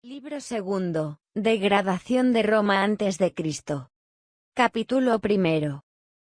Libro segundo, Degradación de Roma antes de Cristo. Capítulo primero.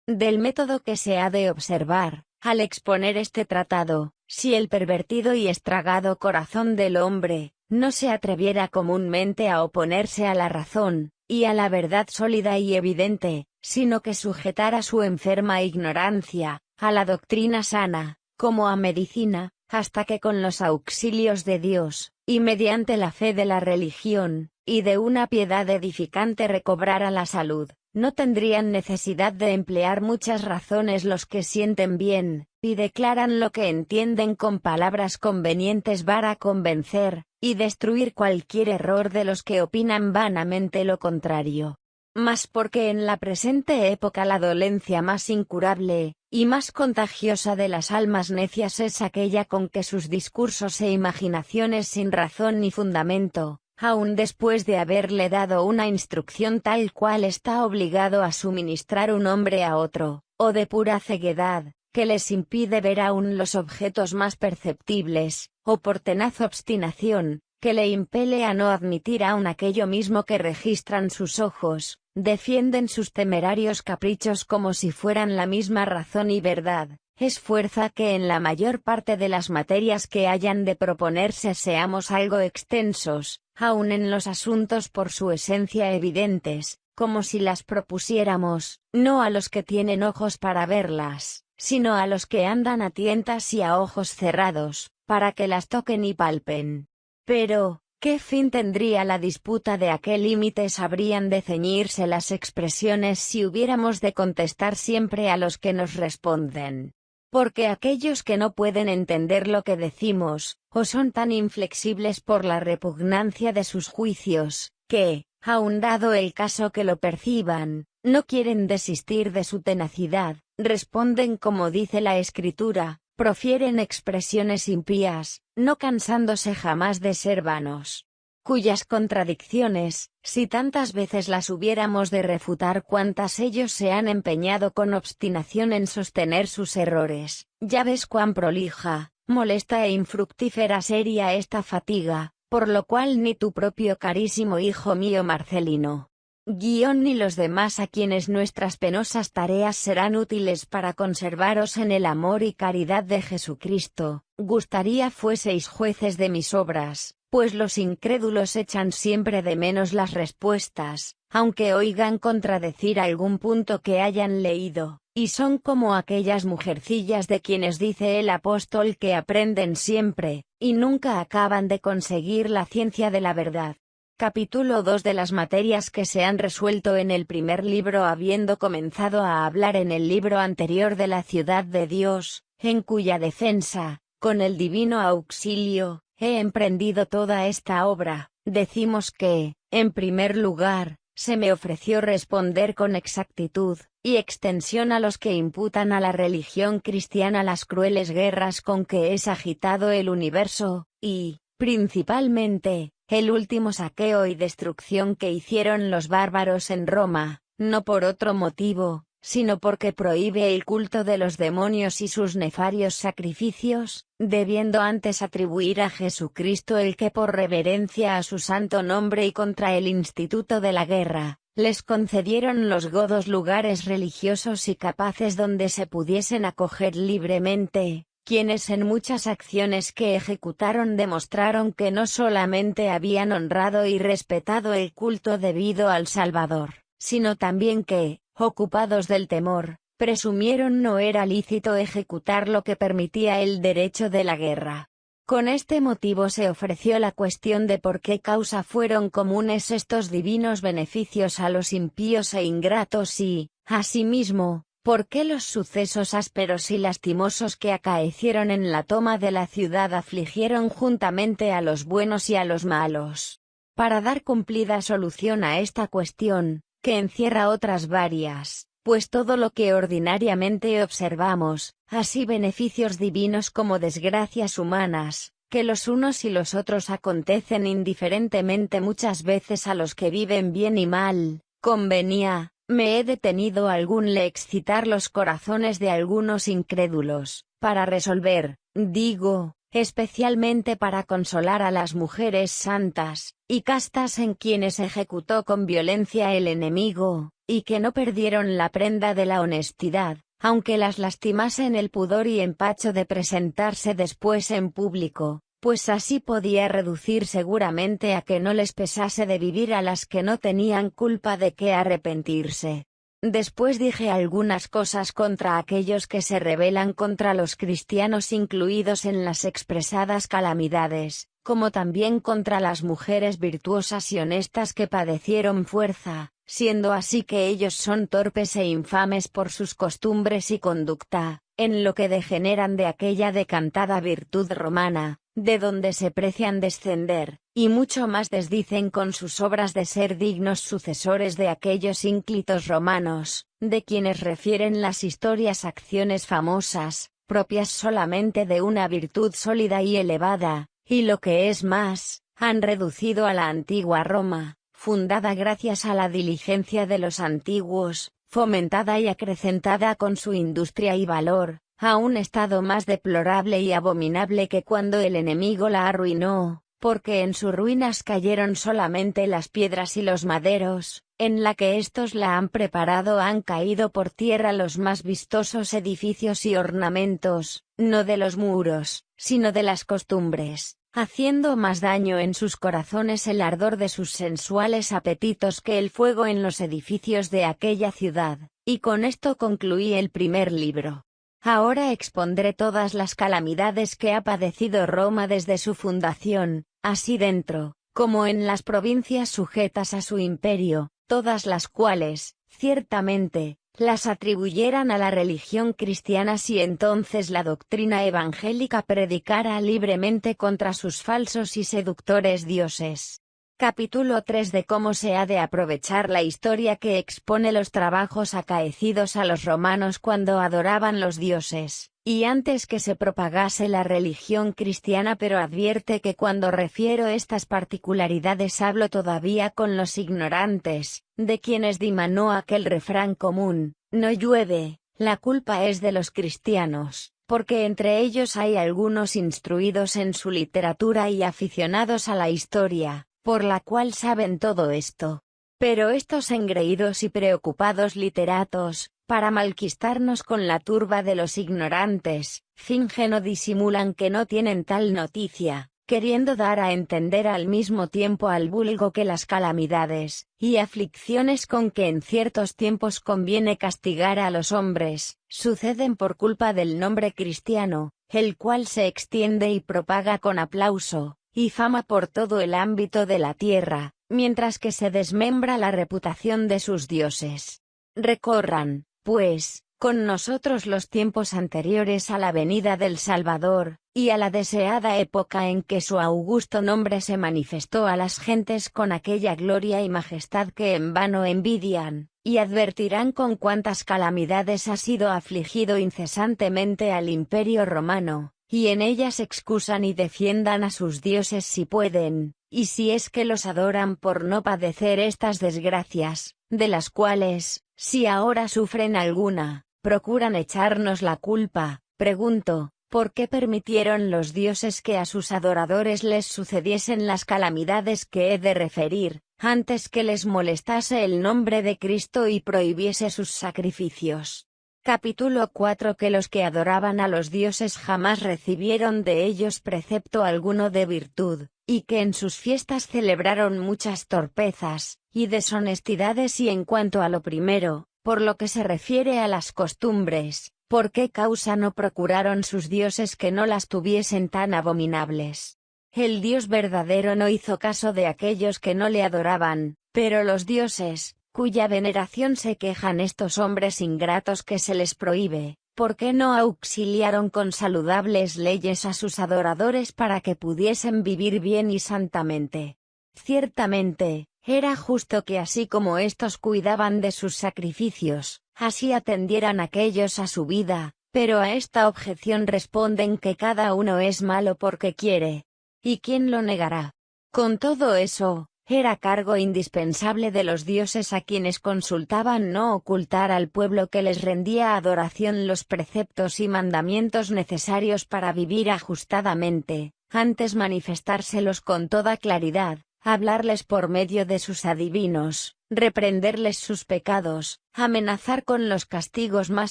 Del método que se ha de observar, al exponer este tratado, si el pervertido y estragado corazón del hombre, no se atreviera comúnmente a oponerse a la razón, y a la verdad sólida y evidente, sino que sujetara su enferma ignorancia, a la doctrina sana, como a medicina, hasta que con los auxilios de Dios, y mediante la fe de la religión, y de una piedad edificante recobrara la salud, no tendrían necesidad de emplear muchas razones los que sienten bien, y declaran lo que entienden con palabras convenientes para convencer, y destruir cualquier error de los que opinan vanamente lo contrario. Mas porque en la presente época la dolencia más incurable, y más contagiosa de las almas necias es aquella con que sus discursos e imaginaciones sin razón ni fundamento, aun después de haberle dado una instrucción tal cual está obligado a suministrar un hombre a otro, o de pura ceguedad, que les impide ver aún los objetos más perceptibles, o por tenaz obstinación, que le impele a no admitir aún aquello mismo que registran sus ojos, defienden sus temerarios caprichos como si fueran la misma razón y verdad. Es fuerza que en la mayor parte de las materias que hayan de proponerse seamos algo extensos, aun en los asuntos por su esencia evidentes, como si las propusiéramos, no a los que tienen ojos para verlas, sino a los que andan a tientas y a ojos cerrados, para que las toquen y palpen. Pero, ¿qué fin tendría la disputa de a qué límites habrían de ceñirse las expresiones si hubiéramos de contestar siempre a los que nos responden? Porque aquellos que no pueden entender lo que decimos, o son tan inflexibles por la repugnancia de sus juicios, que, aun dado el caso que lo perciban, no quieren desistir de su tenacidad, responden como dice la Escritura, profieren expresiones impías, no cansándose jamás de ser vanos. Cuyas contradicciones, si tantas veces las hubiéramos de refutar cuantas ellos se han empeñado con obstinación en sostener sus errores, ya ves cuán prolija, molesta e infructífera sería esta fatiga, por lo cual ni tu propio carísimo hijo mío Marcelino, ni los demás a quienes nuestras penosas tareas serán útiles para conservaros en el amor y caridad de Jesucristo, gustaría fueseis jueces de mis obras, pues los incrédulos echan siempre de menos las respuestas, aunque oigan contradecir algún punto que hayan leído, y son como aquellas mujercillas de quienes dice el apóstol que aprenden siempre, y nunca acaban de conseguir la ciencia de la verdad. Capítulo 2 de las materias que se han resuelto en el primer libro habiendo comenzado a hablar en el libro anterior de la ciudad de Dios, en cuya defensa, con el divino auxilio, he emprendido toda esta obra, decimos que, en primer lugar, se me ofreció responder con exactitud y extensión a los que imputan a la religión cristiana las crueles guerras con que es agitado el universo, y, principalmente, el último saqueo y destrucción que hicieron los bárbaros en Roma, no por otro motivo, sino porque prohíbe el culto de los demonios y sus nefarios sacrificios, debiendo antes atribuir a Jesucristo el que por reverencia a su santo nombre y contra el instituto de la guerra, les concedieron los godos lugares religiosos y capaces donde se pudiesen acoger libremente, quienes en muchas acciones que ejecutaron demostraron que no solamente habían honrado y respetado el culto debido al Salvador, sino también que, ocupados del temor, presumieron no era lícito ejecutar lo que permitía el derecho de la guerra. Con este motivo se ofreció la cuestión de por qué causa fueron comunes estos divinos beneficios a los impíos e ingratos y, asimismo, ¿por qué los sucesos ásperos y lastimosos que acaecieron en la toma de la ciudad afligieron juntamente a los buenos y a los malos? Para dar cumplida solución a esta cuestión, que encierra otras varias, pues todo lo que ordinariamente observamos, así beneficios divinos como desgracias humanas, que los unos y los otros acontecen indiferentemente muchas veces a los que viven bien y mal, convenía, me he detenido algún le excitar los corazones de algunos incrédulos, para resolver, digo, especialmente para consolar a las mujeres santas y castas en quienes ejecutó con violencia el enemigo, y que no perdieron la prenda de la honestidad, aunque las lastimasen el pudor y empacho de presentarse después en público, pues así podía reducir seguramente a que no les pesase de vivir a las que no tenían culpa de qué arrepentirse. Después dije algunas cosas contra aquellos que se rebelan contra los cristianos incluidos en las expresadas calamidades, como también contra las mujeres virtuosas y honestas que padecieron fuerza, siendo así que ellos son torpes e infames por sus costumbres y conducta, en lo que degeneran de aquella decantada virtud romana, de donde se precian descender, y mucho más desdicen con sus obras de ser dignos sucesores de aquellos ínclitos romanos, de quienes refieren las historias acciones famosas, propias solamente de una virtud sólida y elevada, y lo que es más, han reducido a la antigua Roma, fundada gracias a la diligencia de los antiguos, fomentada y acrecentada con su industria y valor, a un estado más deplorable y abominable que cuando el enemigo la arruinó, porque en sus ruinas cayeron solamente las piedras y los maderos, en la que éstos la han preparado han caído por tierra los más vistosos edificios y ornamentos, no de los muros, sino de las costumbres, haciendo más daño en sus corazones el ardor de sus sensuales apetitos que el fuego en los edificios de aquella ciudad, y con esto concluí el primer libro. Ahora expondré todas las calamidades que ha padecido Roma desde su fundación, así dentro, como en las provincias sujetas a su imperio, todas las cuales, ciertamente, las atribuyeran a la religión cristiana si entonces la doctrina evangélica predicara libremente contra sus falsos y seductores dioses. Capítulo 3 de cómo se ha de aprovechar la historia que expone los trabajos acaecidos a los romanos cuando adoraban los dioses, y antes que se propagase la religión cristiana, pero advierte que cuando refiero estas particularidades hablo todavía con los ignorantes, de quienes dimanó aquel refrán común, no llueve, la culpa es de los cristianos, porque entre ellos hay algunos instruidos en su literatura y aficionados a la historia, por la cual saben todo esto. Pero estos engreídos y preocupados literatos, para malquistarnos con la turba de los ignorantes, fingen o disimulan que no tienen tal noticia, queriendo dar a entender al mismo tiempo al vulgo que las calamidades y aflicciones con que en ciertos tiempos conviene castigar a los hombres, suceden por culpa del nombre cristiano, el cual se extiende y propaga con aplauso y fama por todo el ámbito de la tierra, mientras que se desmembra la reputación de sus dioses. Recorran, pues, con nosotros los tiempos anteriores a la venida del Salvador, y a la deseada época en que su augusto nombre se manifestó a las gentes con aquella gloria y majestad que en vano envidian, y advertirán con cuántas calamidades ha sido afligido incesantemente al Imperio Romano, y en ellas excusan y defiendan a sus dioses si pueden, y si es que los adoran por no padecer estas desgracias, de las cuales, si ahora sufren alguna, procuran echarnos la culpa. Pregunto, ¿por qué permitieron los dioses que a sus adoradores les sucediesen las calamidades que he de referir, antes que les molestase el nombre de Cristo y prohibiese sus sacrificios? Capítulo 4 Que los que adoraban a los dioses jamás recibieron de ellos precepto alguno de virtud, y que en sus fiestas celebraron muchas torpezas y deshonestidades. Y en cuanto a lo primero, por lo que se refiere a las costumbres, ¿por qué causa no procuraron sus dioses que no las tuviesen tan abominables? El Dios verdadero no hizo caso de aquellos que no le adoraban, pero los dioses, cuya veneración se quejan estos hombres ingratos que se les prohíbe, ¿por qué no auxiliaron con saludables leyes a sus adoradores para que pudiesen vivir bien y santamente? Ciertamente, era justo que así como estos cuidaban de sus sacrificios, así atendieran aquellos a su vida, pero a esta objeción responden que cada uno es malo porque quiere. ¿Y quién lo negará? Con todo eso, era cargo indispensable de los dioses a quienes consultaban no ocultar al pueblo que les rendía adoración los preceptos y mandamientos necesarios para vivir ajustadamente, antes manifestárselos con toda claridad, hablarles por medio de sus adivinos, reprenderles sus pecados, amenazar con los castigos más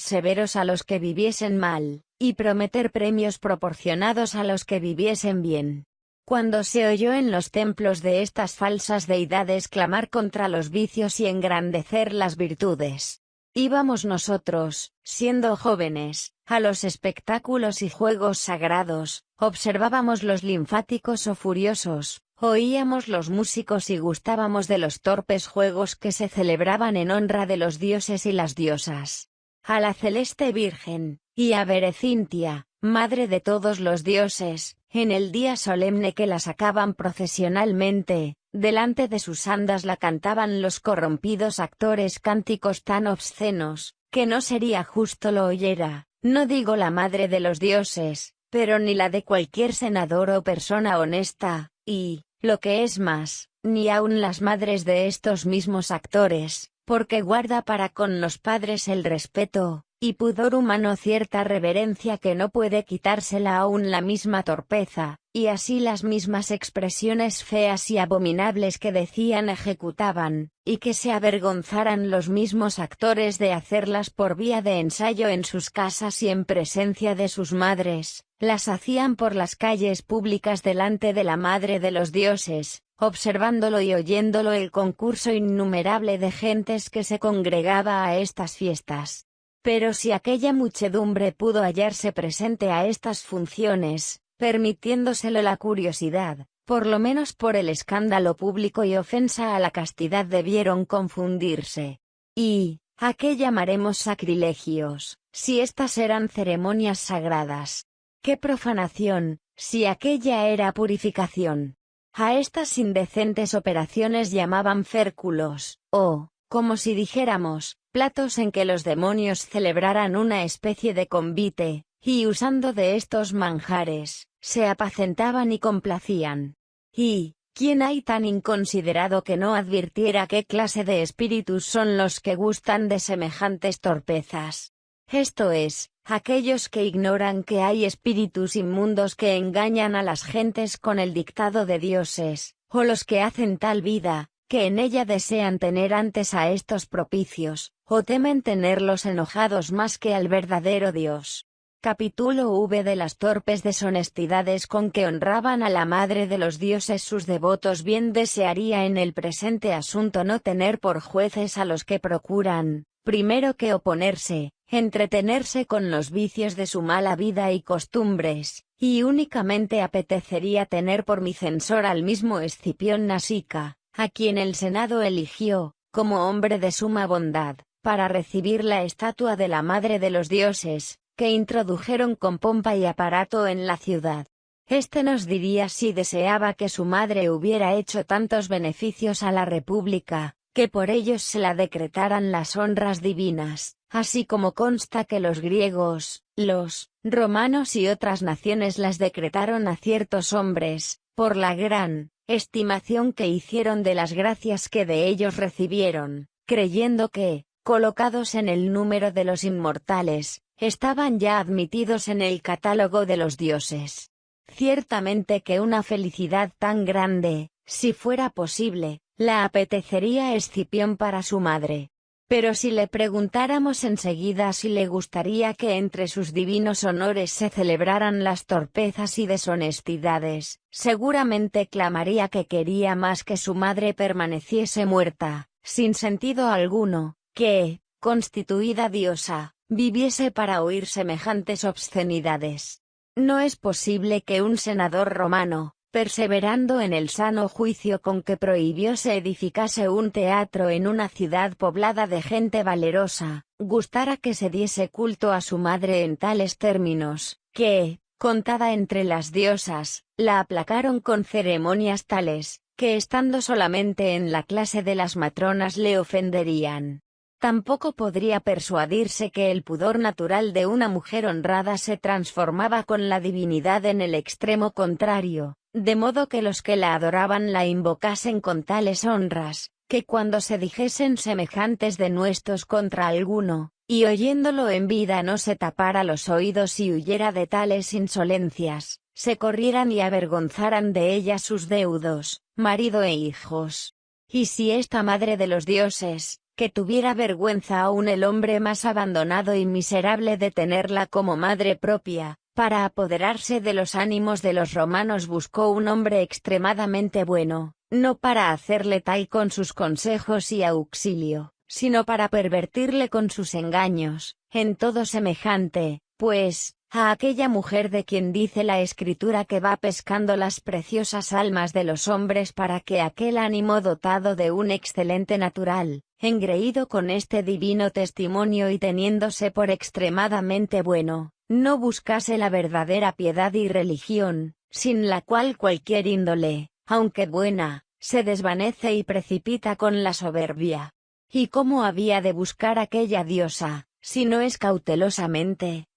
severos a los que viviesen mal, y prometer premios proporcionados a los que viviesen bien. Cuando se oyó en los templos de estas falsas deidades clamar contra los vicios y engrandecer las virtudes, íbamos nosotros, siendo jóvenes, a los espectáculos y juegos sagrados, observábamos los linfáticos o furiosos, oíamos los músicos y gustábamos de los torpes juegos que se celebraban en honra de los dioses y las diosas. A la celeste Virgen, y a Berecintia, madre de todos los dioses, en el día solemne que la sacaban procesionalmente, delante de sus andas la cantaban los corrompidos actores cánticos tan obscenos, que no sería justo lo oyera, no digo la madre de los dioses, pero ni la de cualquier senador o persona honesta, y, lo que es más, ni aun las madres de estos mismos actores, porque guarda para con los padres el respeto, y pudor humano cierta reverencia que no puede quitársela aún la misma torpeza, y así las mismas expresiones feas y abominables que decían ejecutaban, y que se avergonzaran los mismos actores de hacerlas por vía de ensayo en sus casas y en presencia de sus madres, las hacían por las calles públicas delante de la madre de los dioses, observándolo y oyéndolo el concurso innumerable de gentes que se congregaba a estas fiestas. Pero si aquella muchedumbre pudo hallarse presente a estas funciones, permitiéndoselo la curiosidad, por lo menos por el escándalo público y ofensa a la castidad debieron confundirse. ¿Y a qué llamaremos sacrilegios, si estas eran ceremonias sagradas? ¿Qué profanación, si aquella era purificación? A estas indecentes operaciones llamaban férculos, o, como si dijéramos, platos en que los demonios celebraran una especie de convite, y usando de estos manjares, se apacentaban y complacían. ¿Y quién hay tan inconsiderado que no advirtiera qué clase de espíritus son los que gustan de semejantes torpezas? Esto es, aquellos que ignoran que hay espíritus inmundos que engañan a las gentes con el dictado de dioses, o los que hacen tal vida, que en ella desean tener antes a estos propicios, o temen tenerlos enojados más que al verdadero Dios. Capítulo V de las torpes deshonestidades con que honraban a la madre de los dioses sus devotos. Bien desearía en el presente asunto no tener por jueces a los que procuran, primero que oponerse, entretenerse con los vicios de su mala vida y costumbres, y únicamente apetecería tener por mi censor al mismo Escipión Nasica, a quien el Senado eligió, como hombre de suma bondad, para recibir la estatua de la madre de los dioses, que introdujeron con pompa y aparato en la ciudad. Este nos diría si deseaba que su madre hubiera hecho tantos beneficios a la república, que por ellos se la decretaran las honras divinas, así como consta que los griegos, los romanos y otras naciones las decretaron a ciertos hombres, por la gran estimación que hicieron de las gracias que de ellos recibieron, creyendo que, colocados en el número de los inmortales, estaban ya admitidos en el catálogo de los dioses. Ciertamente que una felicidad tan grande, si fuera posible, la apetecería Escipión para su madre. Pero si le preguntáramos enseguida si le gustaría que entre sus divinos honores se celebraran las torpezas y deshonestidades, seguramente clamaría que quería más que su madre permaneciese muerta, sin sentido alguno, que, constituida diosa, viviese para oír semejantes obscenidades. No es posible que un senador romano, perseverando en el sano juicio con que prohibió se edificase un teatro en una ciudad poblada de gente valerosa, gustara que se diese culto a su madre en tales términos, que, contada entre las diosas, la aplacaron con ceremonias tales, que estando solamente en la clase de las matronas le ofenderían. Tampoco podría persuadirse que el pudor natural de una mujer honrada se transformaba con la divinidad en el extremo contrario, de modo que los que la adoraban la invocasen con tales honras, que cuando se dijesen semejantes denuestos contra alguno, y oyéndolo en vida no se tapara los oídos y huyera de tales insolencias, se corrieran y avergonzaran de ella sus deudos, marido e hijos. Y si esta madre de los dioses, que tuviera vergüenza aún el hombre más abandonado y miserable de tenerla como madre propia, para apoderarse de los ánimos de los romanos buscó un hombre extremadamente bueno, no para hacerle tal con sus consejos y auxilio, sino para pervertirle con sus engaños, en todo semejante, pues, a aquella mujer de quien dice la Escritura que va pescando las preciosas almas de los hombres para que aquel ánimo dotado de un excelente natural, engreído con este divino testimonio y teniéndose por extremadamente bueno, no buscase la verdadera piedad y religión, sin la cual cualquier índole, aunque buena, se desvanece y precipita con la soberbia. ¿Y cómo había de buscar aquella diosa, si no es cautelosamente,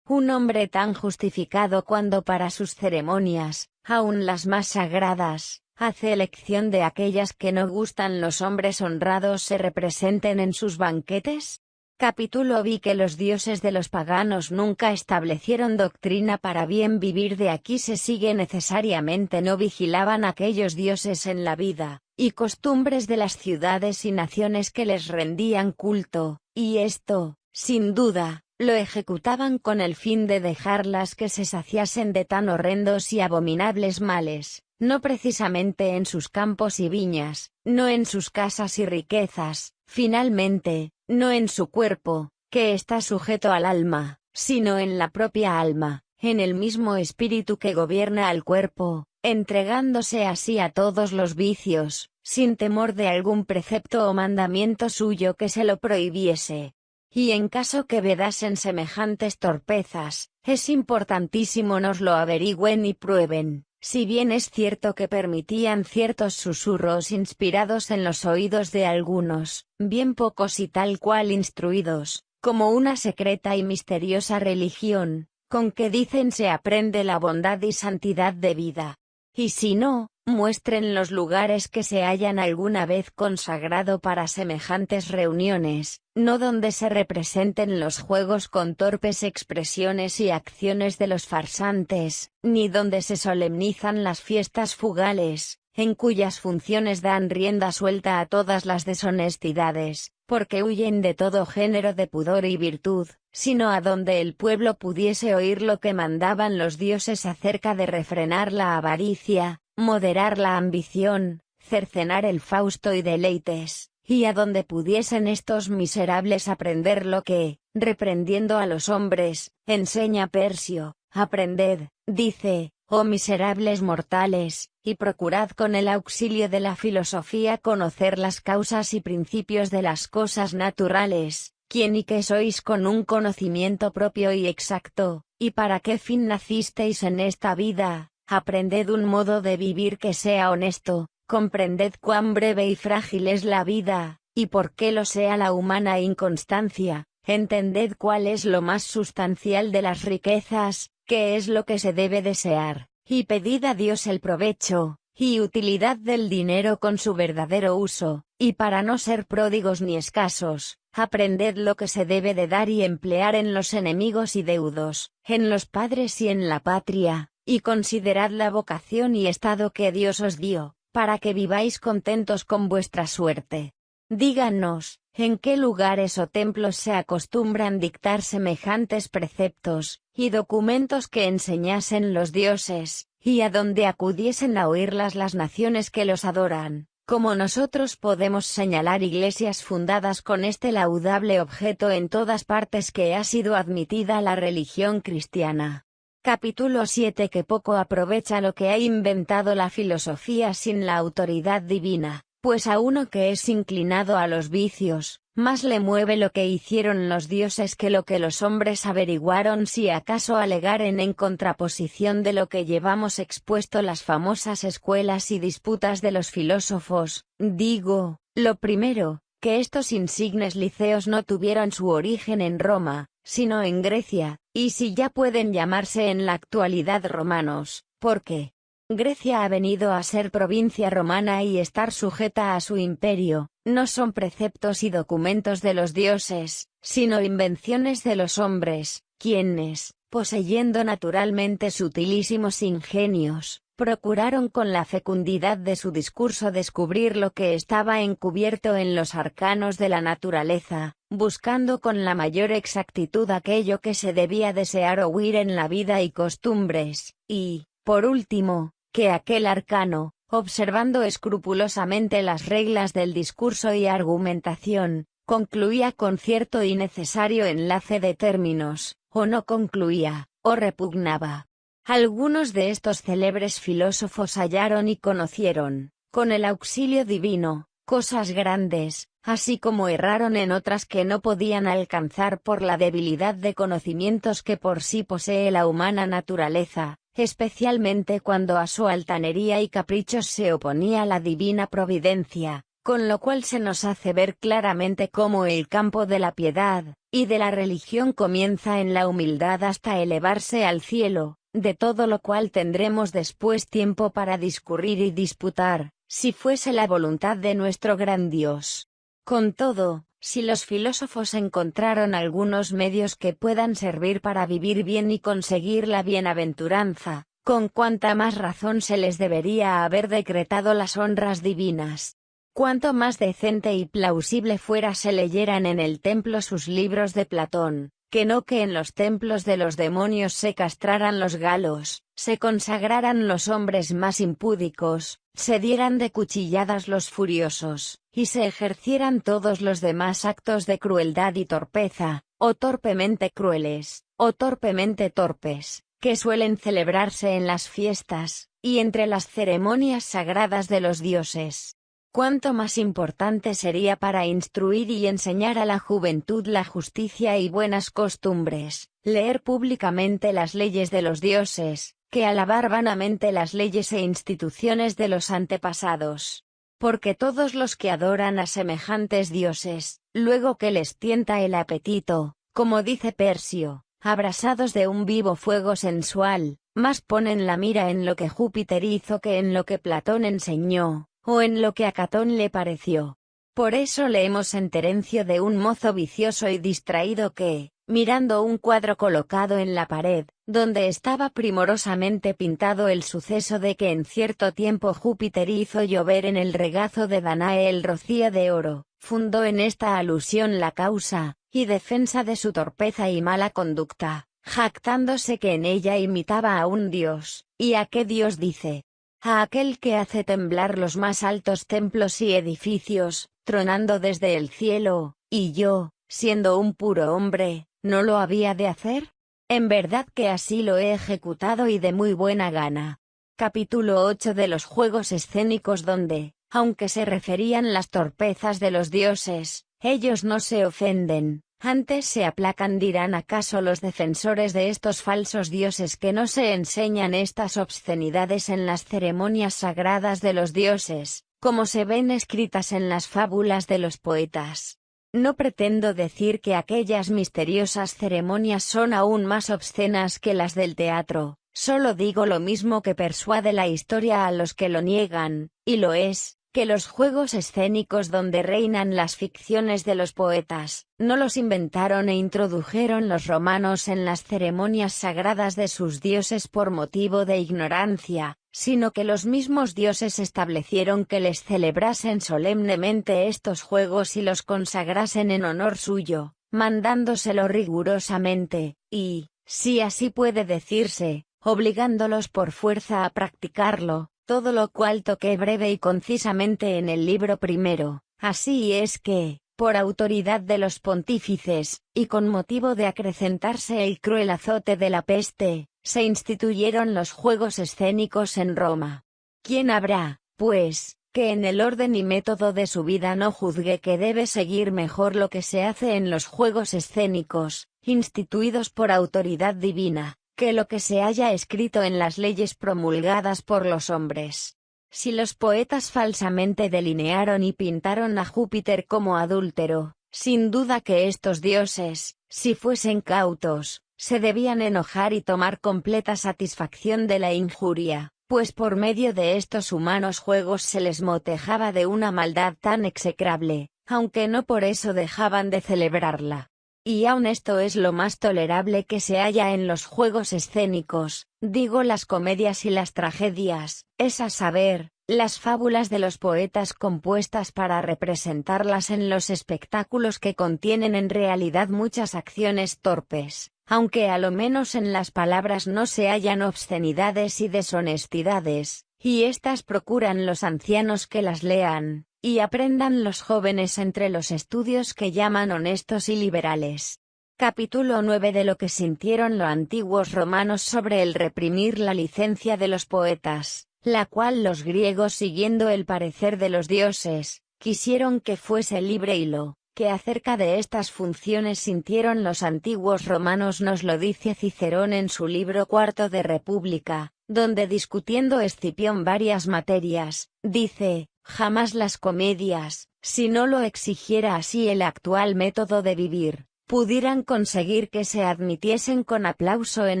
un hombre tan justificado cuando para sus ceremonias, aun las más sagradas, hace elección de aquellas que no gustan los hombres honrados se representen en sus banquetes? Capítulo Vi que los dioses de los paganos nunca establecieron doctrina para bien vivir, de aquí se sigue necesariamente no vigilaban aquellos dioses en la vida, y costumbres de las ciudades y naciones que les rendían culto, y esto, sin duda, lo ejecutaban con el fin de dejarlas que se saciasen de tan horrendos y abominables males, no precisamente en sus campos y viñas, no en sus casas y riquezas, finalmente, no en su cuerpo, que está sujeto al alma, sino en la propia alma, en el mismo espíritu que gobierna al cuerpo, entregándose así a todos los vicios, sin temor de algún precepto o mandamiento suyo que se lo prohibiese. Y en caso que vedasen semejantes torpezas, es importantísimo nos lo averigüen y prueben, si bien es cierto que permitían ciertos susurros inspirados en los oídos de algunos, bien pocos y tal cual instruidos, como una secreta y misteriosa religión, con que dicen se aprende la bondad y santidad de vida. Y si no, muestren los lugares que se hayan alguna vez consagrado para semejantes reuniones, no donde se representen los juegos con torpes expresiones y acciones de los farsantes, ni donde se solemnizan las fiestas fugales, en cuyas funciones dan rienda suelta a todas las deshonestidades, porque huyen de todo género de pudor y virtud, sino a donde el pueblo pudiese oír lo que mandaban los dioses acerca de refrenar la avaricia, moderar la ambición, cercenar el fausto y deleites, y a donde pudiesen estos miserables aprender lo que, reprendiendo a los hombres, enseña Persio: aprended, dice, oh miserables mortales, y procurad con el auxilio de la filosofía conocer las causas y principios de las cosas naturales, quién y qué sois con un conocimiento propio y exacto, y para qué fin nacisteis en esta vida. Aprended un modo de vivir que sea honesto, comprended cuán breve y frágil es la vida, y por qué lo sea la humana inconstancia, entended cuál es lo más sustancial de las riquezas, qué es lo que se debe desear, y pedid a Dios el provecho y utilidad del dinero con su verdadero uso, y para no ser pródigos ni escasos, aprended lo que se debe de dar y emplear en los enemigos y deudos, en los padres y en la patria. Y considerad la vocación y estado que Dios os dio, para que viváis contentos con vuestra suerte. Díganos, ¿en qué lugares o templos se acostumbran dictar semejantes preceptos, y documentos que enseñasen los dioses, y a donde acudiesen a oírlas las naciones que los adoran? Como nosotros podemos señalar iglesias fundadas con este laudable objeto en todas partes que ha sido admitida la religión cristiana. Capítulo 7 Que poco aprovecha lo que ha inventado la filosofía sin la autoridad divina, pues a uno que es inclinado a los vicios, más le mueve lo que hicieron los dioses que lo que los hombres averiguaron, si acaso alegaren en contraposición de lo que llevamos expuesto las famosas escuelas y disputas de los filósofos. Digo, lo primero, que estos insignes liceos no tuvieron su origen en Roma, sino en Grecia, y si ya pueden llamarse en la actualidad romanos, porque Grecia ha venido a ser provincia romana y estar sujeta a su imperio, no son preceptos y documentos de los dioses, sino invenciones de los hombres, quienes, poseyendo naturalmente sutilísimos ingenios, procuraron con la fecundidad de su discurso descubrir lo que estaba encubierto en los arcanos de la naturaleza, buscando con la mayor exactitud aquello que se debía desear oír en la vida y costumbres, y, por último, que aquel arcano, observando escrupulosamente las reglas del discurso y argumentación, concluía con cierto y necesario enlace de términos, o no concluía, o repugnaba. Algunos de estos célebres filósofos hallaron y conocieron, con el auxilio divino, cosas grandes, así como erraron en otras que no podían alcanzar por la debilidad de conocimientos que por sí posee la humana naturaleza, especialmente cuando a su altanería y caprichos se oponía la divina providencia, con lo cual se nos hace ver claramente cómo el campo de la piedad y de la religión comienza en la humildad hasta elevarse al cielo, de todo lo cual tendremos después tiempo para discurrir y disputar, si fuese la voluntad de nuestro gran Dios. Con todo, si los filósofos encontraron algunos medios que puedan servir para vivir bien y conseguir la bienaventuranza, con cuánta más razón se les debería haber decretado las honras divinas. Cuanto más decente y plausible fuera se leyeran en el templo sus libros de Platón, que no que en los templos de los demonios se castraran los galos, se consagraran los hombres más impúdicos, se dieran de cuchilladas los furiosos, y se ejercieran todos los demás actos de crueldad y torpeza, o torpemente crueles, o torpemente torpes, que suelen celebrarse en las fiestas, y entre las ceremonias sagradas de los dioses. Cuánto más importante sería para instruir y enseñar a la juventud la justicia y buenas costumbres, leer públicamente las leyes de los dioses, que alabar vanamente las leyes e instituciones de los antepasados. Porque todos los que adoran a semejantes dioses, luego que les tienta el apetito, como dice Persio, abrasados de un vivo fuego sensual, más ponen la mira en lo que Júpiter hizo que en lo que Platón enseñó, o en lo que a Catón le pareció. Por eso leemos en Terencio de un mozo vicioso y distraído que, mirando un cuadro colocado en la pared, donde estaba primorosamente pintado el suceso de que en cierto tiempo Júpiter hizo llover en el regazo de Danae el rocío de oro, fundó en esta alusión la causa y defensa de su torpeza y mala conducta, jactándose que en ella imitaba a un dios, y a qué dios dice: a aquel que hace temblar los más altos templos y edificios, tronando desde el cielo, y yo, siendo un puro hombre, ¿no lo había de hacer? En verdad que así lo he ejecutado y de muy buena gana. Capítulo 8 de los juegos escénicos donde, aunque se referían las torpezas de los dioses, ellos no se ofenden, antes se aplacan. Dirán acaso los defensores de estos falsos dioses que no se enseñan estas obscenidades en las ceremonias sagradas de los dioses, como se ven escritas en las fábulas de los poetas. No pretendo decir que aquellas misteriosas ceremonias son aún más obscenas que las del teatro, solo digo lo mismo que persuade la historia a los que lo niegan, y lo es, que los juegos escénicos donde reinan las ficciones de los poetas, no los inventaron e introdujeron los romanos en las ceremonias sagradas de sus dioses por motivo de ignorancia, sino que los mismos dioses establecieron que les celebrasen solemnemente estos juegos y los consagrasen en honor suyo, mandándoselo rigurosamente, y, si así puede decirse, obligándolos por fuerza a practicarlo, todo lo cual toqué breve y concisamente en el libro primero. Así es que, por autoridad de los pontífices, y con motivo de acrecentarse el cruel azote de la peste, se instituyeron los juegos escénicos en Roma. ¿Quién habrá, pues, que en el orden y método de su vida no juzgue que debe seguir mejor lo que se hace en los juegos escénicos, instituidos por autoridad divina, que lo que se haya escrito en las leyes promulgadas por los hombres? Si los poetas falsamente delinearon y pintaron a Júpiter como adúltero, sin duda que estos dioses, si fuesen cautos, se debían enojar y tomar completa satisfacción de la injuria, pues por medio de estos humanos juegos se les motejaba de una maldad tan execrable, aunque no por eso dejaban de celebrarla. Y aun esto es lo más tolerable que se halla en los juegos escénicos, digo las comedias y las tragedias, es a saber, las fábulas de los poetas compuestas para representarlas en los espectáculos que contienen en realidad muchas acciones torpes, aunque a lo menos en las palabras no se hallan obscenidades y deshonestidades, y éstas procuran los ancianos que las lean, y aprendan los jóvenes entre los estudios que llaman honestos y liberales. Capítulo 9 de lo que sintieron los antiguos romanos sobre el reprimir la licencia de los poetas, la cual los griegos, siguiendo el parecer de los dioses, quisieron que fuese libre, y lo que acerca de estas funciones sintieron los antiguos romanos nos lo dice Cicerón en su libro cuarto de República, donde discutiendo Escipión varias materias, dice: jamás las comedias, si no lo exigiera así el actual método de vivir, pudieran conseguir que se admitiesen con aplauso en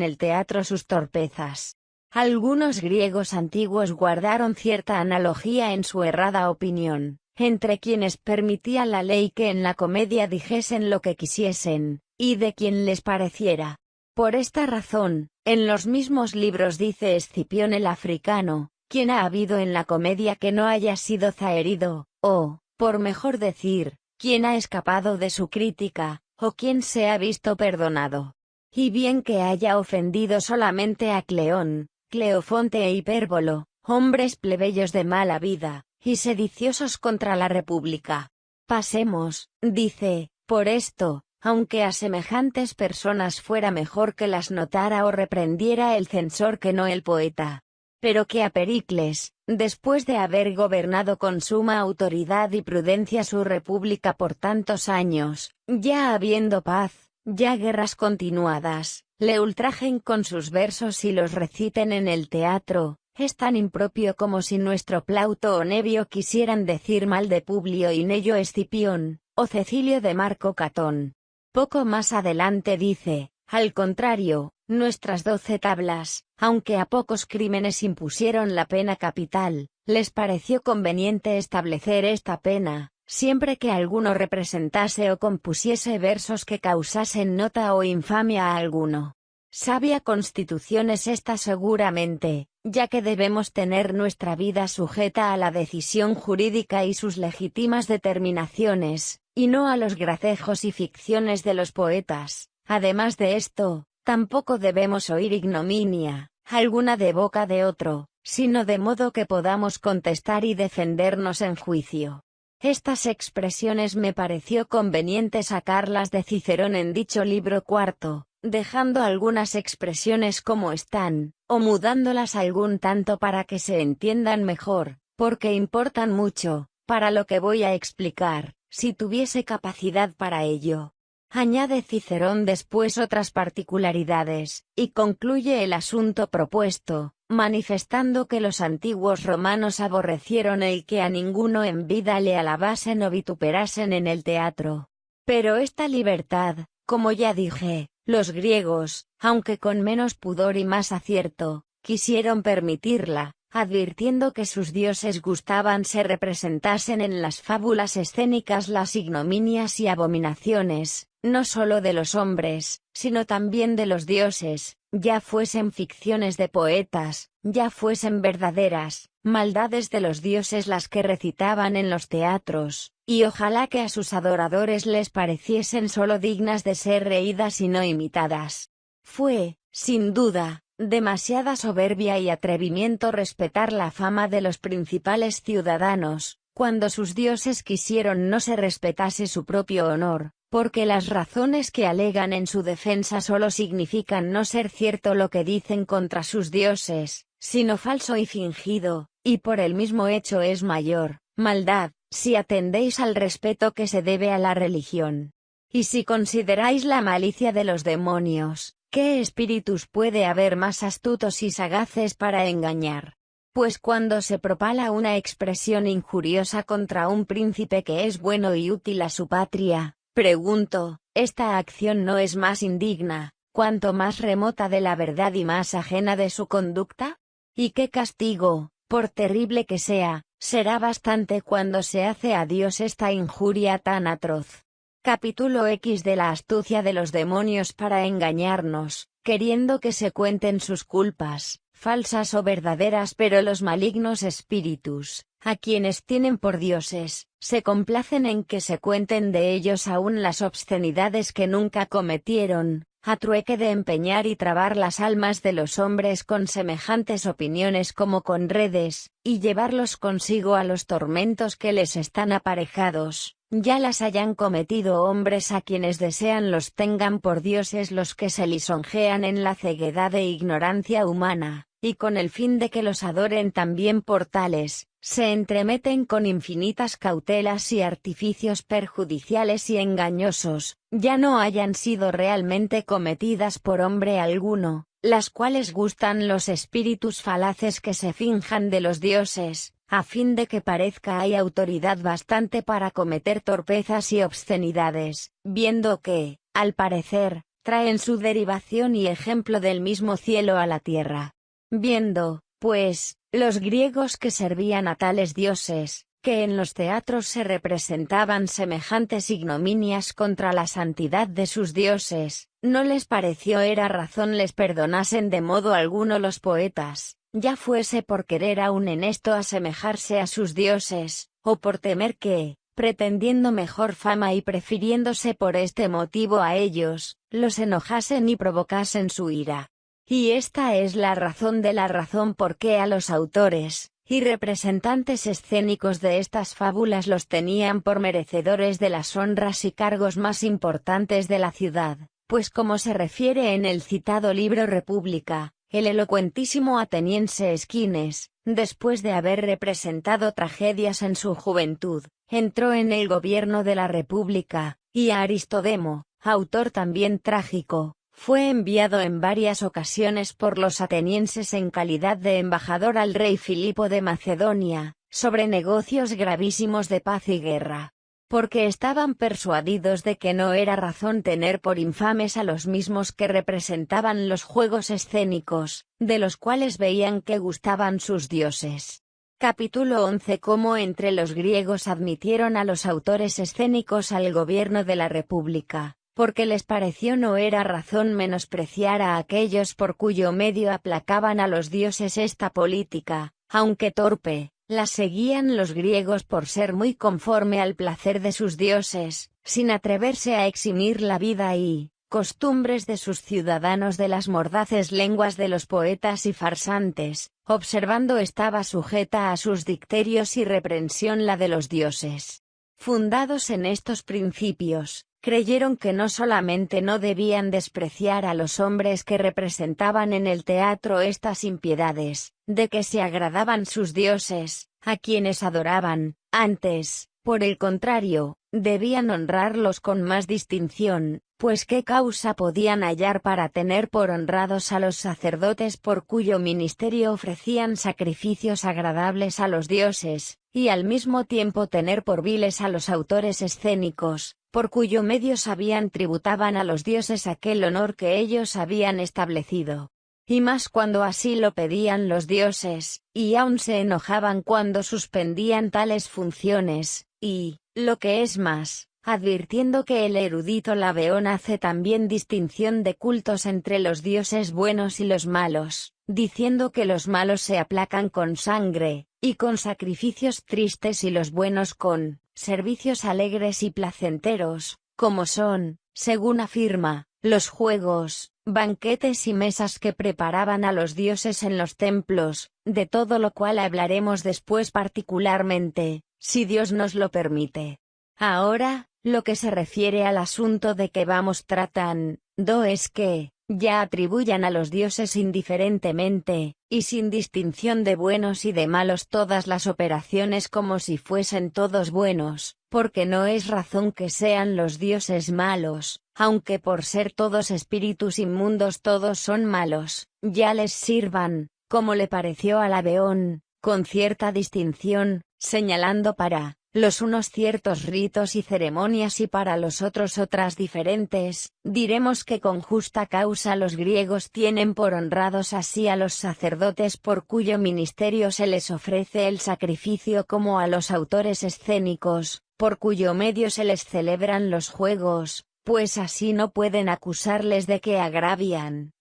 el teatro sus torpezas. Algunos griegos antiguos guardaron cierta analogía en su errada opinión, entre quienes permitía la ley que en la comedia dijesen lo que quisiesen, y de quien les pareciera. Por esta razón, en los mismos libros dice Escipión el africano: ¿quién ha habido en la comedia que no haya sido zaherido? O, por mejor decir, ¿quién ha escapado de su crítica? ¿O quién se ha visto perdonado? Y bien que haya ofendido solamente a Cleón, Cleofonte e Hipérbolo, hombres plebeyos de mala vida, y sediciosos contra la República. Pasemos, dice, por esto, aunque a semejantes personas fuera mejor que las notara o reprendiera el censor que no el poeta. Pero que a Pericles, después de haber gobernado con suma autoridad y prudencia su república por tantos años, ya habiendo paz, ya guerras continuadas, le ultrajen con sus versos y los reciten en el teatro, es tan impropio como si nuestro Plauto o Nevio quisieran decir mal de Publio y Nello Escipión, o Cecilio de Marco Catón. Poco más adelante dice: al contrario, nuestras 12 tablas, aunque a pocos crímenes impusieron la pena capital, les pareció conveniente establecer esta pena, siempre que alguno representase o compusiese versos que causasen nota o infamia a alguno. Sabia constitución es esta seguramente, ya que debemos tener nuestra vida sujeta a la decisión jurídica y sus legítimas determinaciones, y no a los gracejos y ficciones de los poetas. Además de esto, tampoco debemos oír ignominia alguna de boca de otro, sino de modo que podamos contestar y defendernos en juicio. Estas expresiones me pareció conveniente sacarlas de Cicerón en dicho libro cuarto, dejando algunas expresiones como están, o mudándolas algún tanto para que se entiendan mejor, porque importan mucho, para lo que voy a explicar, si tuviese capacidad para ello. Añade Cicerón después otras particularidades, y concluye el asunto propuesto, manifestando que los antiguos romanos aborrecieron el que a ninguno en vida le alabasen o vituperasen en el teatro. Pero esta libertad, como ya dije, los griegos, aunque con menos pudor y más acierto, quisieron permitirla, advirtiendo que sus dioses gustaban se representasen en las fábulas escénicas las ignominias y abominaciones, no solo de los hombres, sino también de los dioses, ya fuesen ficciones de poetas, ya fuesen verdaderas maldades de los dioses las que recitaban en los teatros, y ojalá que a sus adoradores les pareciesen solo dignas de ser reídas y no imitadas. Fue, sin duda, demasiada soberbia y atrevimiento respetar la fama de los principales ciudadanos, cuando sus dioses quisieron no se respetase su propio honor, porque las razones que alegan en su defensa solo significan no ser cierto lo que dicen contra sus dioses, sino falso y fingido, y por el mismo hecho es mayor maldad, si atendéis al respeto que se debe a la religión. Y si consideráis la malicia de los demonios, ¿qué espíritus puede haber más astutos y sagaces para engañar? Pues cuando se propala una expresión injuriosa contra un príncipe que es bueno y útil a su patria, pregunto, ¿esta acción no es más indigna, cuanto más remota de la verdad y más ajena de su conducta? ¿Y qué castigo, por terrible que sea, será bastante cuando se hace a Dios esta injuria tan atroz? Capítulo X de la astucia de los demonios para engañarnos, queriendo que se cuenten sus culpas, falsas o verdaderas, pero los malignos espíritus, a quienes tienen por dioses, se complacen en que se cuenten de ellos aún las obscenidades que nunca cometieron, a trueque de empeñar y trabar las almas de los hombres con semejantes opiniones como con redes, y llevarlos consigo a los tormentos que les están aparejados, ya las hayan cometido hombres a quienes desean los tengan por dioses los que se lisonjean en la ceguedad e ignorancia humana, y con el fin de que los adoren también por tales, se entremeten con infinitas cautelas y artificios perjudiciales y engañosos, ya no hayan sido realmente cometidas por hombre alguno, las cuales gustan los espíritus falaces que se finjan de los dioses, a fin de que parezca hay autoridad bastante para cometer torpezas y obscenidades, viendo que, al parecer, traen su derivación y ejemplo del mismo cielo a la tierra. Viendo, pues, los griegos que servían a tales dioses, que en los teatros se representaban semejantes ignominias contra la santidad de sus dioses, no les pareció era razón les perdonasen de modo alguno los poetas, ya fuese por querer aún en esto asemejarse a sus dioses, o por temer que, pretendiendo mejor fama y prefiriéndose por este motivo a ellos, los enojasen y provocasen su ira. Y esta es la razón de la razón por qué a los autores y representantes escénicos de estas fábulas los tenían por merecedores de las honras y cargos más importantes de la ciudad, pues como se refiere en el citado libro República, el elocuentísimo ateniense Esquines, después de haber representado tragedias en su juventud, entró en el gobierno de la República, y a Aristodemo, autor también trágico, fue enviado en varias ocasiones por los atenienses en calidad de embajador al rey Filipo de Macedonia, sobre negocios gravísimos de paz y guerra. Porque estaban persuadidos de que no era razón tener por infames a los mismos que representaban los juegos escénicos, de los cuales veían que gustaban sus dioses. Capítulo 11. Cómo entre los griegos admitieron a los autores escénicos al gobierno de la República, porque les pareció no era razón menospreciar a aquellos por cuyo medio aplacaban a los dioses. Esta política, aunque torpe, la seguían los griegos por ser muy conforme al placer de sus dioses, sin atreverse a eximir la vida y costumbres de sus ciudadanos de las mordaces lenguas de los poetas y farsantes, observando estaba sujeta a sus dicterios y reprensión la de los dioses. Fundados en estos principios, creyeron que no solamente no debían despreciar a los hombres que representaban en el teatro estas impiedades, de que se agradaban sus dioses, a quienes adoraban, antes, por el contrario, debían honrarlos con más distinción, pues qué causa podían hallar para tener por honrados a los sacerdotes por cuyo ministerio ofrecían sacrificios agradables a los dioses, y al mismo tiempo tener por viles a los autores escénicos, por cuyo medio sabían tributaban a los dioses aquel honor que ellos habían establecido. Y más cuando así lo pedían los dioses, y aún se enojaban cuando suspendían tales funciones, y, lo que es más, advirtiendo que el erudito Labeón hace también distinción de cultos entre los dioses buenos y los malos, diciendo que los malos se aplacan con sangre, y con sacrificios tristes y los buenos con servicios alegres y placenteros, como son, según afirma, los juegos, banquetes y mesas que preparaban a los dioses en los templos, de todo lo cual hablaremos después particularmente, si Dios nos lo permite. Ahora, lo que se refiere al asunto de que vamos tratando es que, ya atribuyan a los dioses indiferentemente, y sin distinción de buenos y de malos todas las operaciones como si fuesen todos buenos, porque no es razón que sean los dioses malos, aunque por ser todos espíritus inmundos todos son malos, ya les sirvan, como le pareció a Labeón, con cierta distinción, señalando para los unos ciertos ritos y ceremonias y para los otros otras diferentes. Diremos que con justa causa los griegos tienen por honrados así a los sacerdotes por cuyo ministerio se les ofrece el sacrificio, como a los autores escénicos, por cuyo medio se les celebran los juegos, pues así no pueden acusarles de que agravian,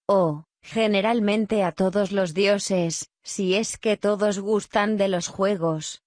generalmente a todos los dioses, si es que todos gustan de los juegos,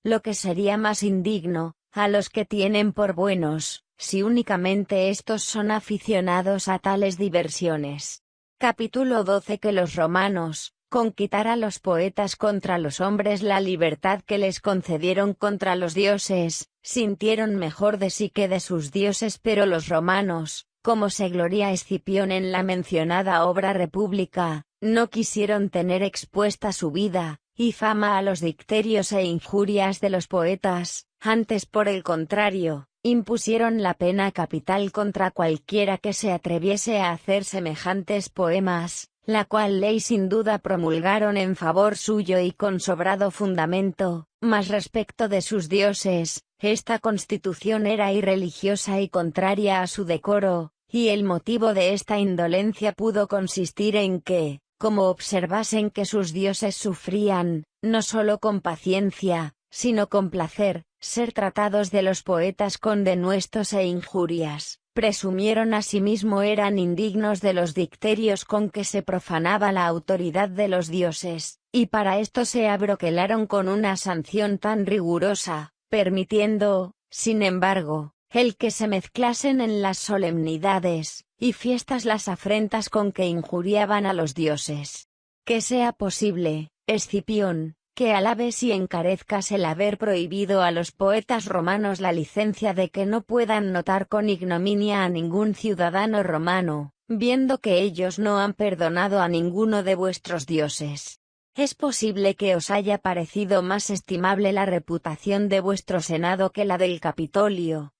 lo que sería más indigno, a los que tienen por buenos, si únicamente estos son aficionados a tales diversiones. Capítulo 12. Que los romanos, con quitar a los poetas contra los hombres la libertad que les concedieron contra los dioses, sintieron mejor de sí que de sus dioses, pero los romanos, como se gloria Escipión en la mencionada obra República, no quisieron tener expuesta su vida y fama a los dicterios e injurias de los poetas, antes por el contrario, impusieron la pena capital contra cualquiera que se atreviese a hacer semejantes poemas, la cual ley sin duda promulgaron en favor suyo y con sobrado fundamento, mas respecto de sus dioses, esta constitución era irreligiosa y contraria a su decoro, y el motivo de esta indolencia pudo consistir en que, como observasen que sus dioses sufrían, no solo con paciencia, sino con placer, ser tratados de los poetas con denuestos e injurias, presumieron asimismo eran indignos de los dicterios con que se profanaba la autoridad de los dioses, y para esto se abroquelaron con una sanción tan rigurosa, permitiendo, sin embargo, el que se mezclasen en las solemnidades y fiestas las afrentas con que injuriaban a los dioses. Que sea posible, Escipión, que alabes y encarezcas el haber prohibido a los poetas romanos la licencia de que no puedan notar con ignominia a ningún ciudadano romano, viendo que ellos no han perdonado a ninguno de vuestros dioses. Es posible que os haya parecido más estimable la reputación de vuestro senado que la del Capitolio,